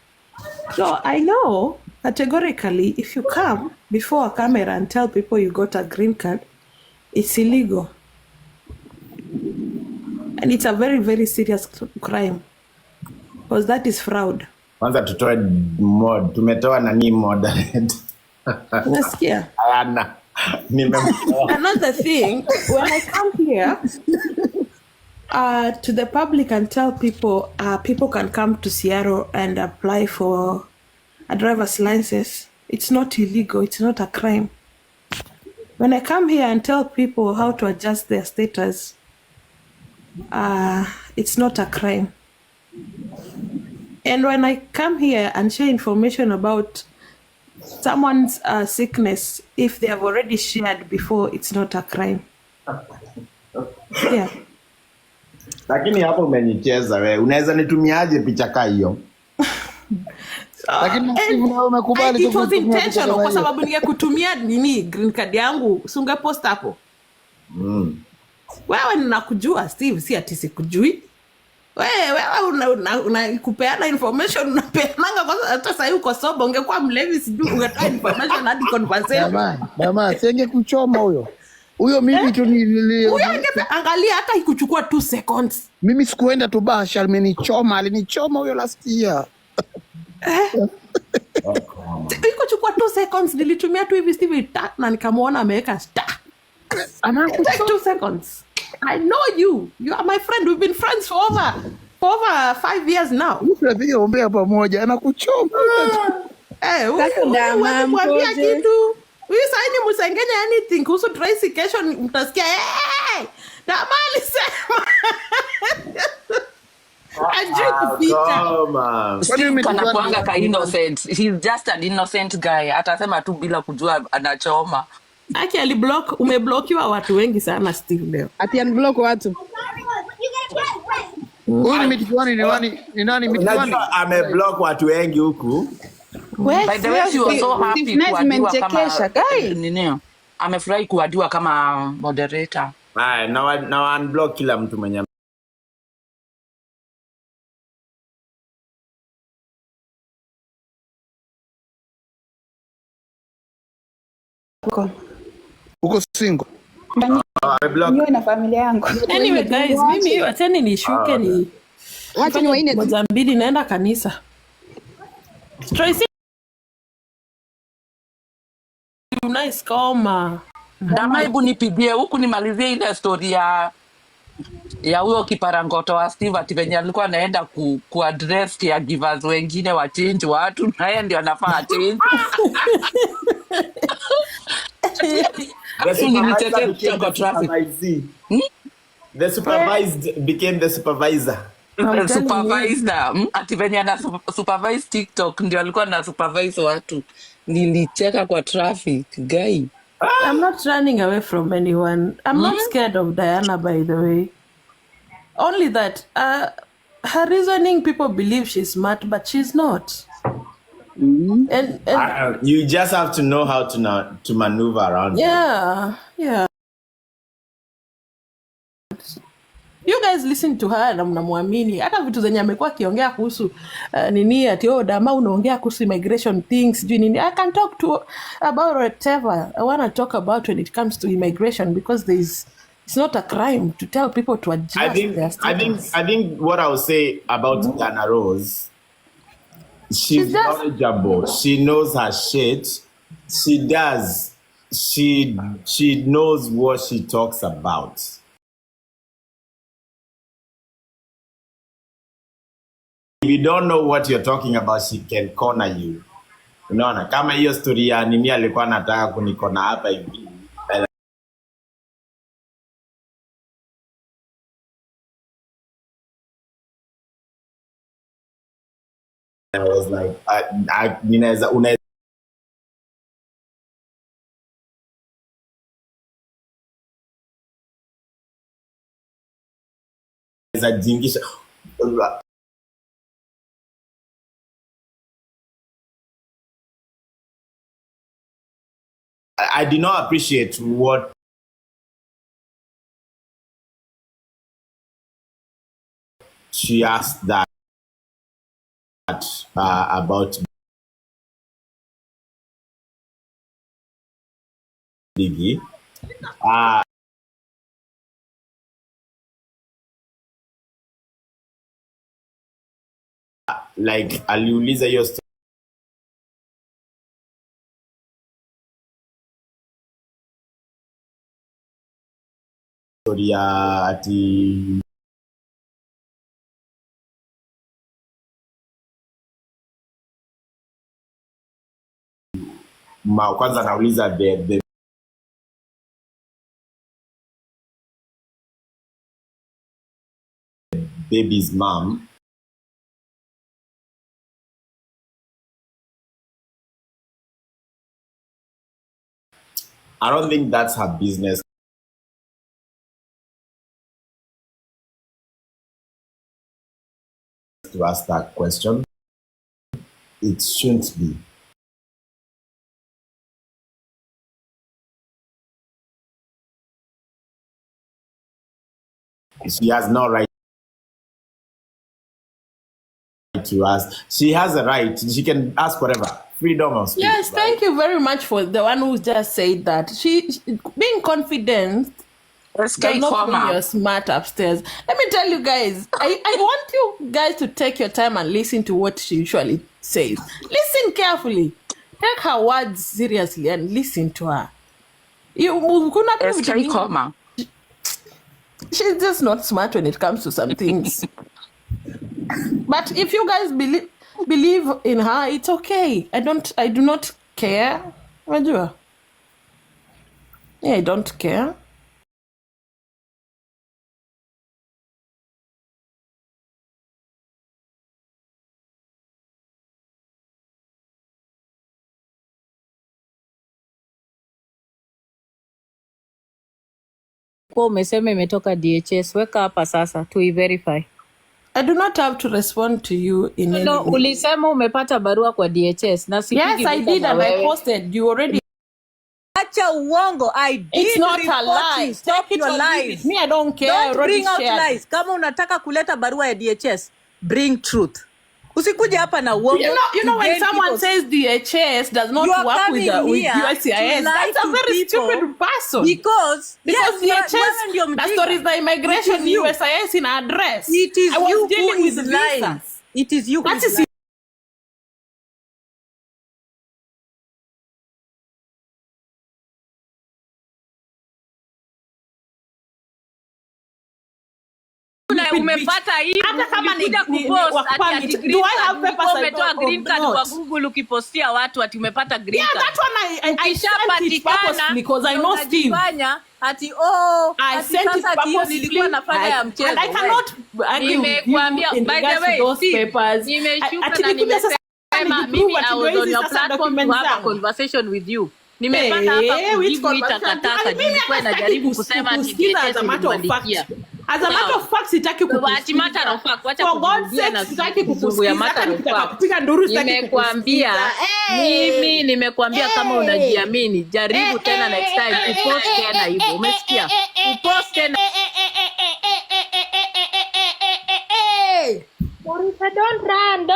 So I know categorically if you come before a camera and tell people you got a green card, it's illegal. And it's a very, very serious crime because that is fraud. Kwanza tutoe mod, tumetoa nani moderate. Unasikia? Ana. Another thing, when I come here to the public and tell people, people can come to Seattle and apply for a driver's license, it's not illegal, it's not a crime. When I come here and tell people how to adjust their status, it's not a crime. And when I come here and share information about someone's sickness, if they have already shared before, it's not a crime. Yeah. Lakini hapo umenicheza wewe. Unaweza nitumiaje picha kama hiyo? Lakini umekubali it was intentional kwa sababu ningekutumia nini green card yangu usingepost hapo. Wewe ninakujua Steve, si ati sikujui. Wewe unakupeana information unapeana kwa hata sasa uko soba ungekuwa mlevi sijui ungetoa information hadi conversation. Mama, senge kuchoma huyo. Huyo mimi tu nililia. Huyo angalia hata ikuchukua 2 seconds. Mimi sikuenda tu basha alinichoma huyo last year. Ikuchukua 2 seconds nilitumia tu hivi Steve na nikamuona ameweka star. Anakuchukua 2 seconds. I know you. You are my friend. We've been friends for over 5 years now. Tunapiga ombea pamoja. Anakuchoma. Wewe mwambia kitu. Huyu saini msengenya anything kuhusu Tracy kesho mtasikia Dramaa alisema. Ajui kupita. Come on. Steve umejua kanakuanga ka ni- innocent. He's just an innocent guy. Atasema tu bila kujua anachoma. Aki aliblock, umeblokiwa watu wengi sana Steve leo. Ati unblock watu. Huyu ni Mitwani ni nani Mitwani? Unajua ameblock watu wengi huku. By the way, she was so happy kuadiwa Imenichekesha kama guy. nini? Amefurahi kuadiwa kama moderator. Haya, na unblock kila mtu mwenye Uko single? ameblock. Niwe na familia yangu. Anyway guys, mimi acheni nishuke ni Wacha ni waine. moja mbili naenda kanisa. Tracy nice koma. Dramaa, hebu nipigie huku nimalizie ile story ya huyo kiparangoto wa Steve ati venye alikuwa anaenda kuaddress caregivers wengine wa change watu na yeye ndio anafaa change. The supervisor Nilichekea became kwa the traffic. supervisee. The supervised became the supervisor. I'm telling Supervisor ati venye ana supervise TikTok ndio alikuwa na supervise watu. Nilicheka kwa traffic guy. I'm not running away from anyone. I'm not scared of Diana, by the way. Only that her reasoning, people believe she's smart, but she's not. And You just have to know how to maneuver around. yeah. You guys listen to her na mnamwamini. Hata vitu zenye amekuwa akiongea kuhusu nini ati Dramaa unaongea kuhusu immigration things, sijui nini. I can talk about whatever I want to talk about when it comes to immigration because it's not a crime to tell people to adjust their status. I think what I would say about Dana Rose, she's knowledgeable. She knows her shit. She does. She knows what she talks about. If you don't know what you're talking about, she can corner you. Unaona kama hiyo story ya nini alikuwa anataka kunikona hapa hivi. I was like, unaweza jingisha. I did not appreciate what she asked that about Biggie. Like aliuliza hiyo story ya ati kwanza anauliza the baby's mom. I don't think that's her business to ask that question. It shouldn't be. She has no right to ask. She has a right. She can ask whatever. Freedom of speech. Yes, thank you very much for the one who just said that. She being confident does not mean you're smart upstairs. Let me tell you guys, I want you guys to take your time and listen to what she usually says. Listen carefully. Take her words seriously and listen to her. She's just not smart when it comes to some things. But if you guys believe in her, it's okay. I do not care. Yeah, I don't care. ulikuwa umesema imetoka DHS. Weka hapa sasa to verify. I do not have to respond to you in any way. Ulisema umepata barua kwa DHS na sipigi. Yes, I did and I posted. You already. Acha uongo. I did. It's not a lie. Stop your lies. Me, I don't care. Don't bring out lies. Kama unataka kuleta barua ya DHS, bring truth. Usikuje hapa na uongo. You know when someone says DHS does not work with USCIS, that's a very stupid person. Because DHS, the story is the immigration USCIS in address. It is you who is lying. It is you who is lying. Umepata hii hata kama ni kupost ati do I have papers? Umetoa green card kwa Google ukipostia watu ati umepata green card. Yeah, that one I sent it purposely because I know Steve. Ati I sent it purposely nilikuwa nafanya ya mchezo. And I cannot nimekuambia by the way those papers. Nimeshuka na nimesema mimi I was on your platform to have a conversation with you. Nimepata hapa kujibu takataka nilikuwa najaribu kusema ati DHS nimekuandikia. As a matter of fact, sitaki kukusikiza. Matter of fact, wacha kukurudia na sitaki kukusikiza. Kupiga nduru sitaki. Nimekuambia, mimi nimekuambia kama unajiamini, jaribu tena next time upost tena hivyo. Umesikia? Upost tena. Murife, don't run.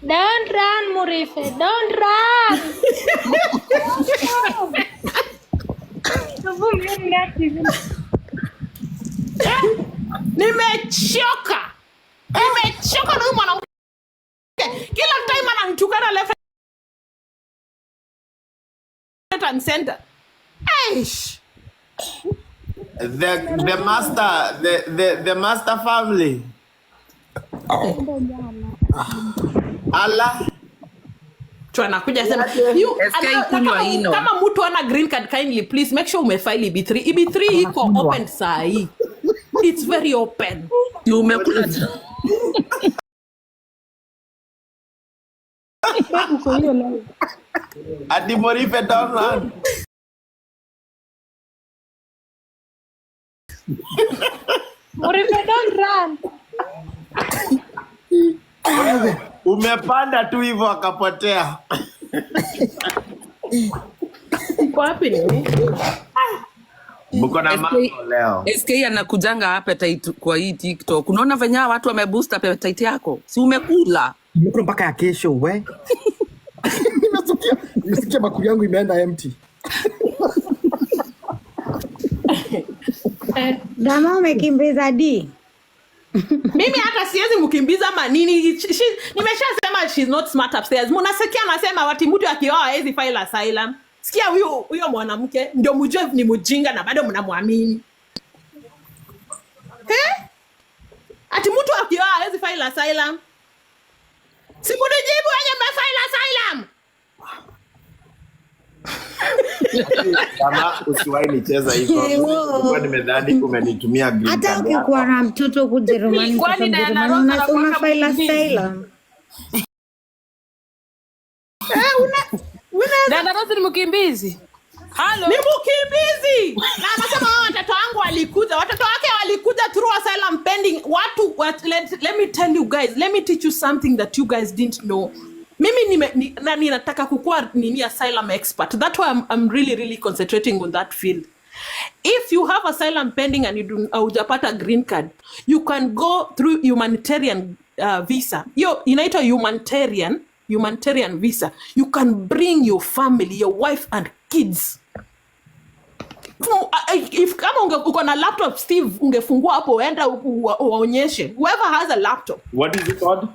Don't run, Murife. Don't run. Nimechoka na huyu mwanamke. Kila time ananitukana left and center. Eish. The master family. Allah. Anakuja sema kama mtu ana green card kindly please make sure umefile EB3. EB3 iko open saa hii. It's very open. Umekula. Adi Morife don't run. Murife, don't run. Umepanda tu hivyo akapotea. Wapi ni? Mko na mambo leo. SK anakujanga appetite kwa hii TikTok. Unaona venye watu wameboost appetite yako? Si umekula? Nimekula mpaka ya kesho we. Nimesikia bakuli yangu imeenda empty. Dramaa umekimbiza D. Mimi hata siwezi mkimbiza manini. Nimeshasema she's not smart upstairs. Mnasikia anasema wati mtu akioa hawezi file asylum. Sikia huyo mwanamke ndio mjue ni mjinga na bado mnamwamini. Ati mtu akioa hawezi file asylum. Sikunijibu wenye mmefile asylum. Kama usiwahi nicheza hivyo. Kwa nimedhani umenitumia green card. Hata ukikuwa na mtoto kujerumani unasoma file asylum. Dada Rose ni mkimbizi. Hello. Ni mkimbizi. Na anasema watoto wangu walikuja. Watoto wake walikuja through asylum pending. Let me tell you guys. Let me teach you something that you guys didn't know. Mimi ninataka kukua asylum expert. That's why I'm really concentrating on that field. If you have asylum pending and you hujapata green card, you can go through humanitarian visa. Inaitwa humanitarian visa. You can bring your family, your wife and kids. If kama uko na laptop Steve, ungefungua hapo uenda uonyeshe. Whoever has a laptop. What is it called?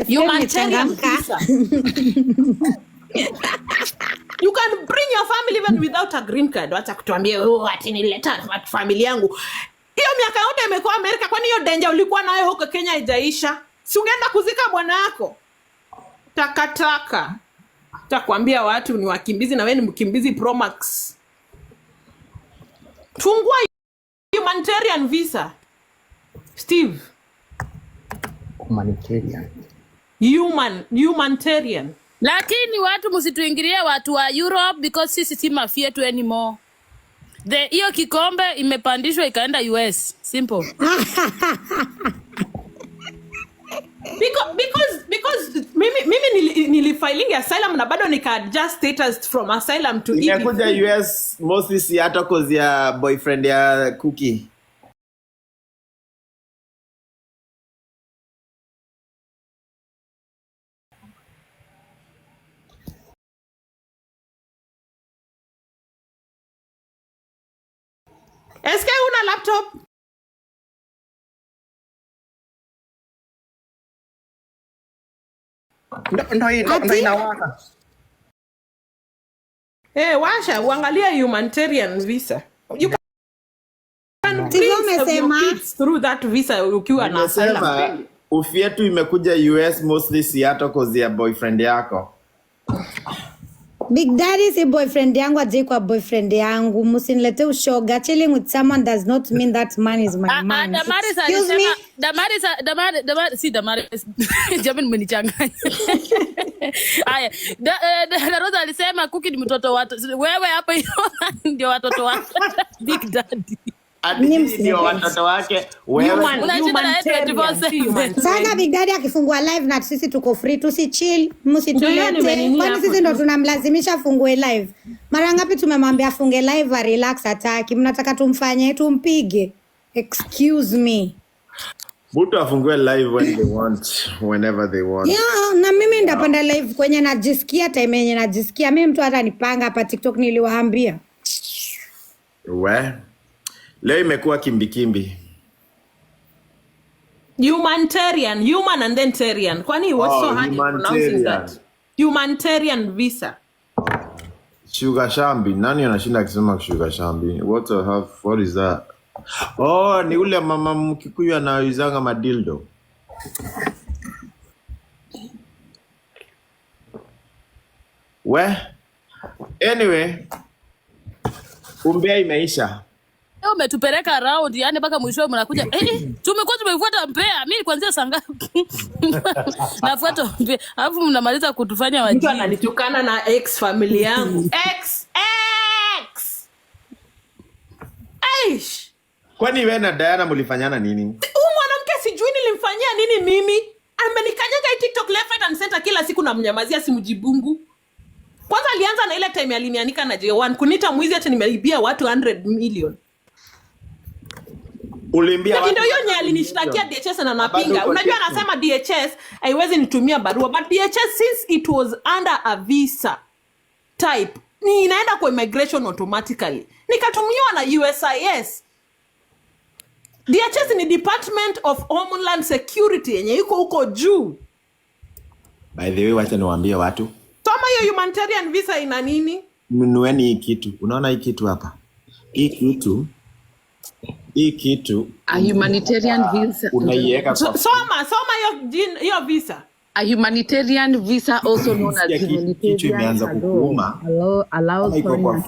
Humanitarian visa. You can bring your family even without a green card. Wacha kutuambia ati nileta familia yangu. Hiyo miaka yote imekuwa Amerika, kwani hiyo danger ulikuwa nayo huko Kenya haijaisha? Si ungeenda kuzika bwana yako? Takataka. Takwambia watu ni wakimbizi na wewe ni mkimbizi Pro Max. Fungua humanitarian visa. Steve. Humanitarian. Lakini watu msituingilie watu wa Europe because sisi si mafia tu anymore. Hiyo kikombe imepandishwa ikaenda US. Simple. because mimi nilifiling asylum na bado nika adjust status from asylum to Nimekuja US mostly si hata cause ya boyfriend ya Cookie. SK una laptop? Ndo inawaka. Washa uangalia humanitarian visa. You can please your kids through that visa ukiwa na asylum. Ufietu imekuja US mostly si hata cause ya boyfriend yako. Big Daddy si boyfriend yangu aje kwa boyfriend yangu. Musinilete ushoga. Chilling with someone does not mean that man is my man. Excuse me. Damaris. Jamani mmenichanganya. Haya. Rosa alisema Cookie ni mtoto watu. Wewe hapa ndio watoto wako. Big Daddy. Ndio watoto wake. Wewe sasa Big Daddy akifungua live na sisi tuko free tusichill, msitulete. Kwani sisi ndo tunamlazimisha afungue live? Mara ngapi tumemwambia afunge live a relax ataki? Mnataka tumfanye tumpige? Excuse me. Mtu afungue live when they want, whenever they want. Yeah, na mimi ndapanda live kwenye najisikia, time yenye najisikia. Mimi mtu hata nipanga hapa TikTok niliwaambia. Leo imekuwa kimbi. Humanitarian, human and then tarian. Kwani what's so hard in pronouncing that? Humanitarian visa. Sugar shambi. Nani anashinda akisema sugar shambi? What is that? Oh, ni ule mama Mkikuyu anauzanga madildo. Anyway, umbea imeisha. Leo umetupeleka around, yani mpaka mwisho mnakuja. Tumekuwa tumefuata mpea. Mimi kuanzia saa ngapi? Nafuata mpea. Alafu mnamaliza kutufanya wajibu. Mtu ananitukana na ex family yangu. Ex. Aish. Kwani wewe na Diana mlifanyana nini? Huyu mwanamke sijui nilimfanyia nini mimi. Amenikanyaga TikTok left right and center kila siku na mnyamazia simjibungu. Kwanza alianza na ile time alinianika na J1 kunita mwizi ati nimeibia watu 100 million. Ulimbia watu. Ndio yeye alinishtakia DHS na napinga. Unajua anasema DHS haiwezi nitumia barua, but DHS since it was under a visa type ni inaenda kwa immigration automatically. Nikatumiwa na USIS. DHS ni Department of Homeland Security yenye iko huko juu. By the way, wacha niwaambie watu. Toma hiyo humanitarian visa ina nini? Mnueni hii kitu. Unaona hii kitu hapa? Hii kitu a humanitarian visa. Unaiweka kwa soma hiyo visa. A humanitarian visa also known as kitu imeanza kukuuma. Allows for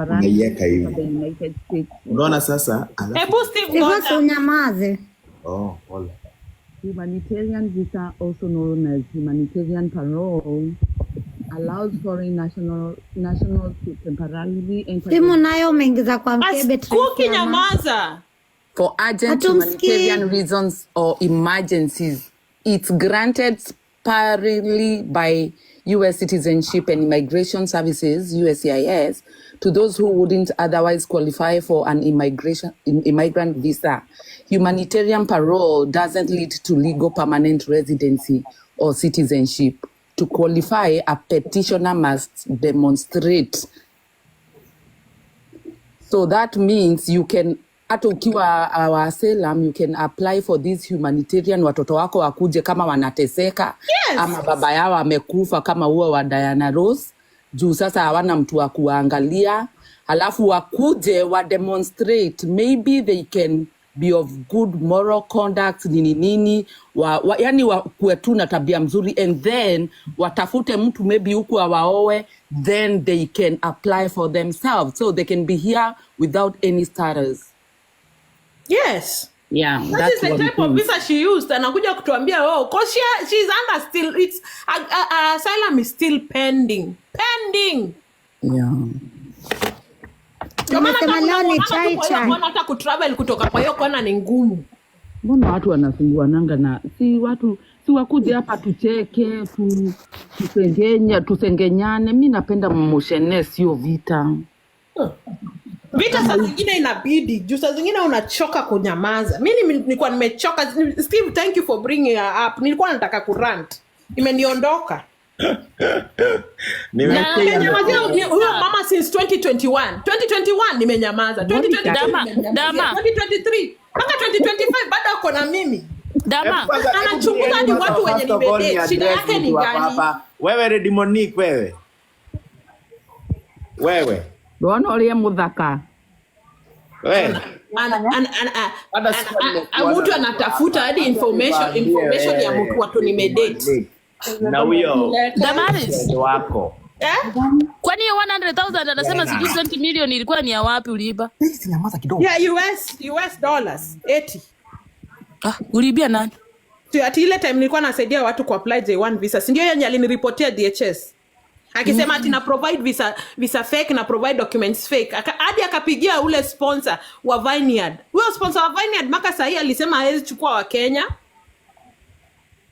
unaiweka hivi. Unaona sasa? Hebu Steve unyamaze. Pole. Humanitarian visa also known as humanitarian parole allows foreign nationals to temporarily enter. Simu nayo umeingiza kwa mkebe Cookie nyamaza. For urgent humanitarian reasons or emergencies. It's granted sparingly by U.S. Citizenship and Immigration Services, USCIS, to those who wouldn't otherwise qualify for an immigrant visa. Humanitarian parole doesn't lead to legal permanent residency or citizenship. To qualify, a petitioner must demonstrate. So that means you can, hata ukiwa asylum, you can apply for this humanitarian, watoto wako wakuje kama wanateseka. Yes. Ama baba yao amekufa kama huo wa Diana Rose. Juu sasa hawana mtu wa kuangalia. Halafu wakuje wa demonstrate. Maybe they can be of good moral conduct, nini. Yani wakuwe tu na tabia mzuri. And then watafute mtu maybe huku waowe. Then they can apply for themselves. So they can be here without any status. Yes. Yeah, that is the type of visa she used. Anakuja kutuambia because she's under still, it's asylum is still pending. Yeah. Nimesema leo ni chai chai. Mbona hata kutravel kutoka kwa hiyo kona ni ngumu? Mbona watu wanasumbuananga na si watu si wakuje hapa tucheke tusengenyane. Mimi napenda moshene sio vita. Vita saa zingine inabidi, juu saa zingine unachoka kunyamaza. Mimi nilikuwa nimechoka. Steve, thank you for bringing her up. Nilikuwa nataka kurant. Imeniondoka. Nimenyamazia huyo mama since 2021. 2021 nimenyamaza. 2022 Dama. 2023 mpaka 2025 bado uko na mimi. Dama. Anachunguza ni watu wenye nimedate. Shida yake ni gani? Wewe Ready Monique wewe. Bwana ole muthaka. Wewe. Mtu anatafuta hadi information ya mtu watu nimedate. Na huyo Damaris wako. Kwani 100,000 anasema sijui 20 million ilikuwa ni ya wapi uliiba? Sinyamaza kidogo. Yeah, US dollars 80. Uliibia nani? Ati ile time nilikuwa nasaidia watu ku apply J1 visa. Si ndio yeye aliniripotia DHS. Akisema ati na provide visa fake na provide documents fake. Hadi akapigia ule sponsor wa Vineyard. Huyo sponsor wa Vineyard maka sahi alisema hawezi chukua wa Kenya.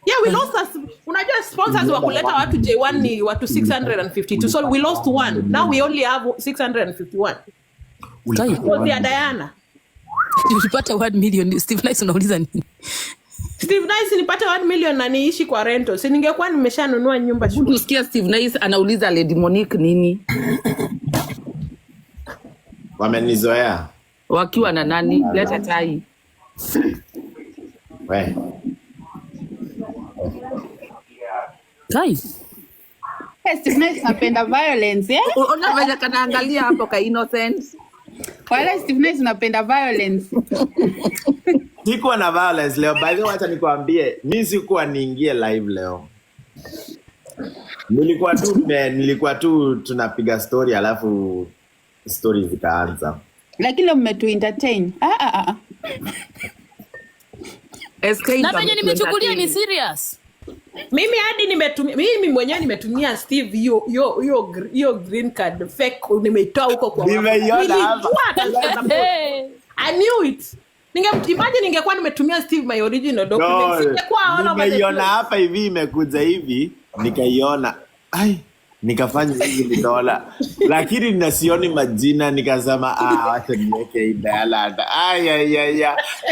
Yeah, we lost us. Unajua sponsors wa kuleta watu J1 ni watu 652. So we lost one. Now we only have 651. Kwa ya Diana. Ulipata 1 million. Steve Nice unauliza nini? Steve Nice nipate 1 million na niishi kwa rental. Si ningekuwa nimeshanunua nyumba shule. Usikia Steve Nice anauliza Lady Monique nini? Wamenizoea. Wakiwa na nani? Leta chai. Wewe. Chai. Steve Nice anapenda violence, eh? Unaweza kanaangalia hapo ka innocent. Wala Steve Nice anapenda violence. Sikuwa na violence leo. By the way, acha nikwambie, mimi sikuwa niingie live leo. Nilikuwa tu tunapiga story alafu story zikaanza. Lakini mmetu entertain. Na penye nimechukulia ni serious. Mimi mwenyewe nimetumia Steve hiyo green card fake nimeitoa huko kwa. Nimeiona hapa. I knew it. Imagine ningekuwa nimetumia Steve my original documents. Singekuwa ona bado. Nimeiona hapa hivi imekuja hivi, nikaiona. Nikafanya hivi dola. Lakini nasioni majina nikasema wacha niweke Diana.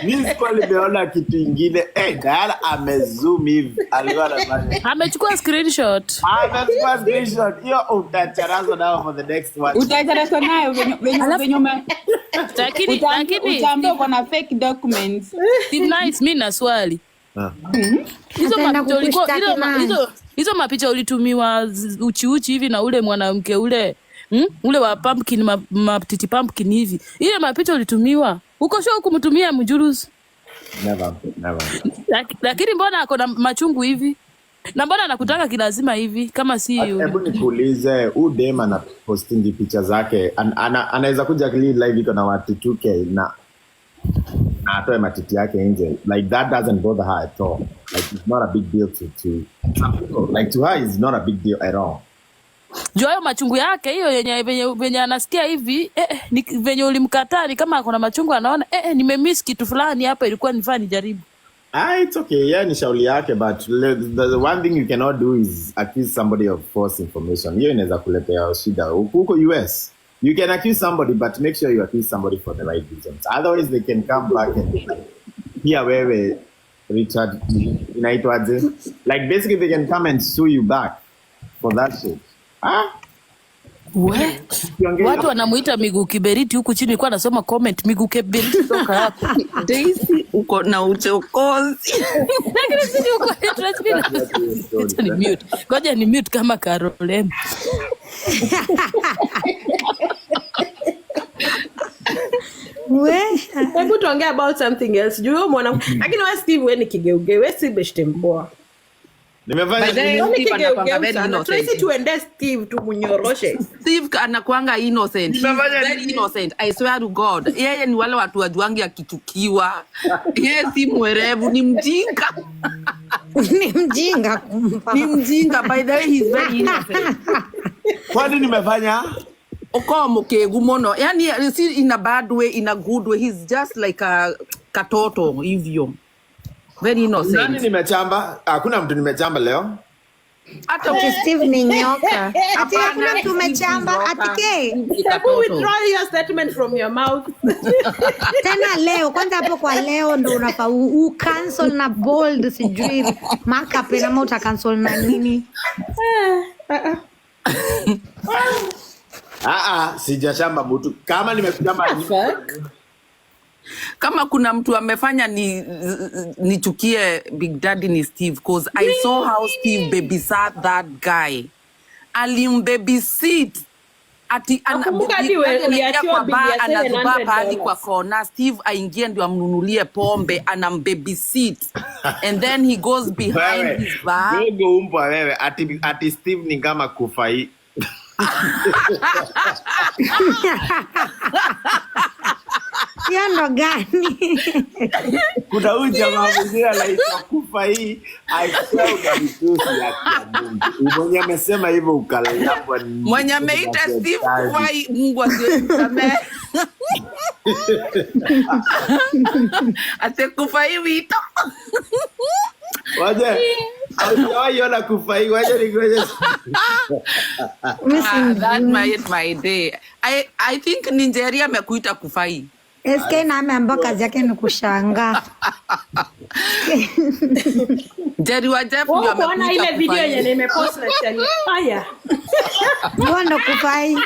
Mimi sikuwa nimeona kitu kingine. Diana amezoom hivi. Alikuwa anafanya. Amechukua screenshot. Amechukua screenshot. Hiyo utacharaza nao for the next one. Utacharaza nayo venye lakini utaambia uko na fake documents. Steve Nice, mimi na swali. Hizo mapicha ulitumiwa uchi hivi na ule mwanamke ule ule wa pumpkin matiti pumpkin hivi. Ile mapicha ulitumiwa. Uko sure kumtumia mjuruzi? Never. Lakini mbona ako na machungu hivi? Na mbona anakutaka kilazima hivi kama si hebu nikuulize, dem ana posting picha zake anaweza kuja live iko na watu 2K na atoe matiti yake nje, like that doesn't bother her at all. Like it's not a big deal to some people. Like to her it's not a big deal at all. Jua hayo machungu yake hiyo yenye venye anasikia hivi ni venye ulimkataa ni kama akona machungu anaona nimemiss kitu fulani hapa ilikuwa nifaa nijaribu. It's okay. Yeah, ni shauli yake, but the one thing you cannot do is accuse somebody of false information. Hiyo inaweza kuletea shida. Huko US, you can accuse somebody, but make sure you accuse somebody for the right reasons. Otherwise, they can come back and here wewe Richard inaitwaje? Like basically they can come and sue you back for that shit. Watu wanamuita Miguu Kiberiti huku chini, kwa nasoma comment Miguu Kiberiti toka hapo. Daisy uko na uchokozi. Lakini sisi uko ni mute. Ngoja ni mute kama Carolem. Hebu tuongea about something else. Juu mwana lakini wewe Steve wewe ni kigeuge, wewe si beshte mboa. Nimefanya Tracy tuende Steve tumunyoroshe. Steve anakuanga innocent. Very innocent. I swear to God. Yeye ni wale watu wajuangi akichukiwa. Yeye si mwerevu, ni mjinga. Ni mjinga kumpa. Ni mjinga. By the way, he's very innocent. Kwani nimefanya? mukegu mono. Yani see in a bad way, in a good way. He's just like a katoto hivyo. Very innocent. Nani nimechamba? Hakuna mtu nimechamba leo. Ati Steve ni nyoka. Ati hakuna mtu umechamba. Ati ke. Withdraw your statement from your mouth. Tena leo kwanza hapo kwa leo ndo unafaa cancel na bold sijui markup na mauta cancel na nini. Sijashamba mtu. Kama nimechamba kama kuna mtu amefanya nichukie Big Daddy ni Steve, cause I saw how Steve babysat that guy. Babysit ati anazuba pahali kwa kona, Steve aingie ndio amnunulie pombe, babysit and then he goes behind his back. Dogo umpa wewe ati Steve ni kama kufai. Ndo gani? Kuna huyu jamaa mwingine anaitwa Kufai, aisha unamitusi ya Mungu. Mwenye amesema hivyo ukalambwa ni mwenye ameita Steve Kufai, Mungu asiyesamehe. Ate Kufai wito. Waje. Haujawahi Kufai, waje ningoje. That made my day. I think Nigeria amekuita Kufai. SK na ameambiwa kazi yake ni kushangaa. Jerry wa Jeff ndio amekuita ile video yenye nimepost na chani. Haya. Ndo Kufai.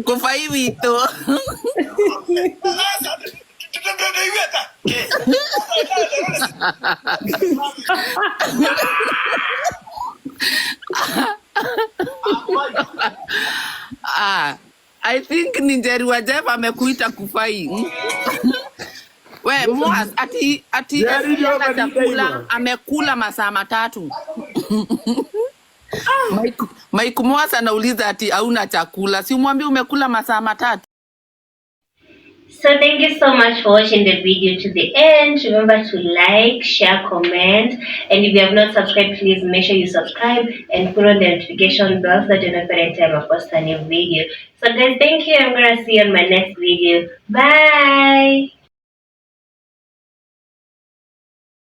Kufai wito. I think Nigeria wa Jeff amekuita Kufai. We Moas ati chakula amekula masaa matatu. Mike Moas anauliza ati hauna chakula. Si umwambie umekula masaa matatu. So thank you so much for watching the video to the end. Remember to like, share, comment, and if you have not subscribed, please make sure you subscribe and put on the notification bell so that you know every time I post a new video. So guys, thank you. I'm gonna see you on my next video. Bye.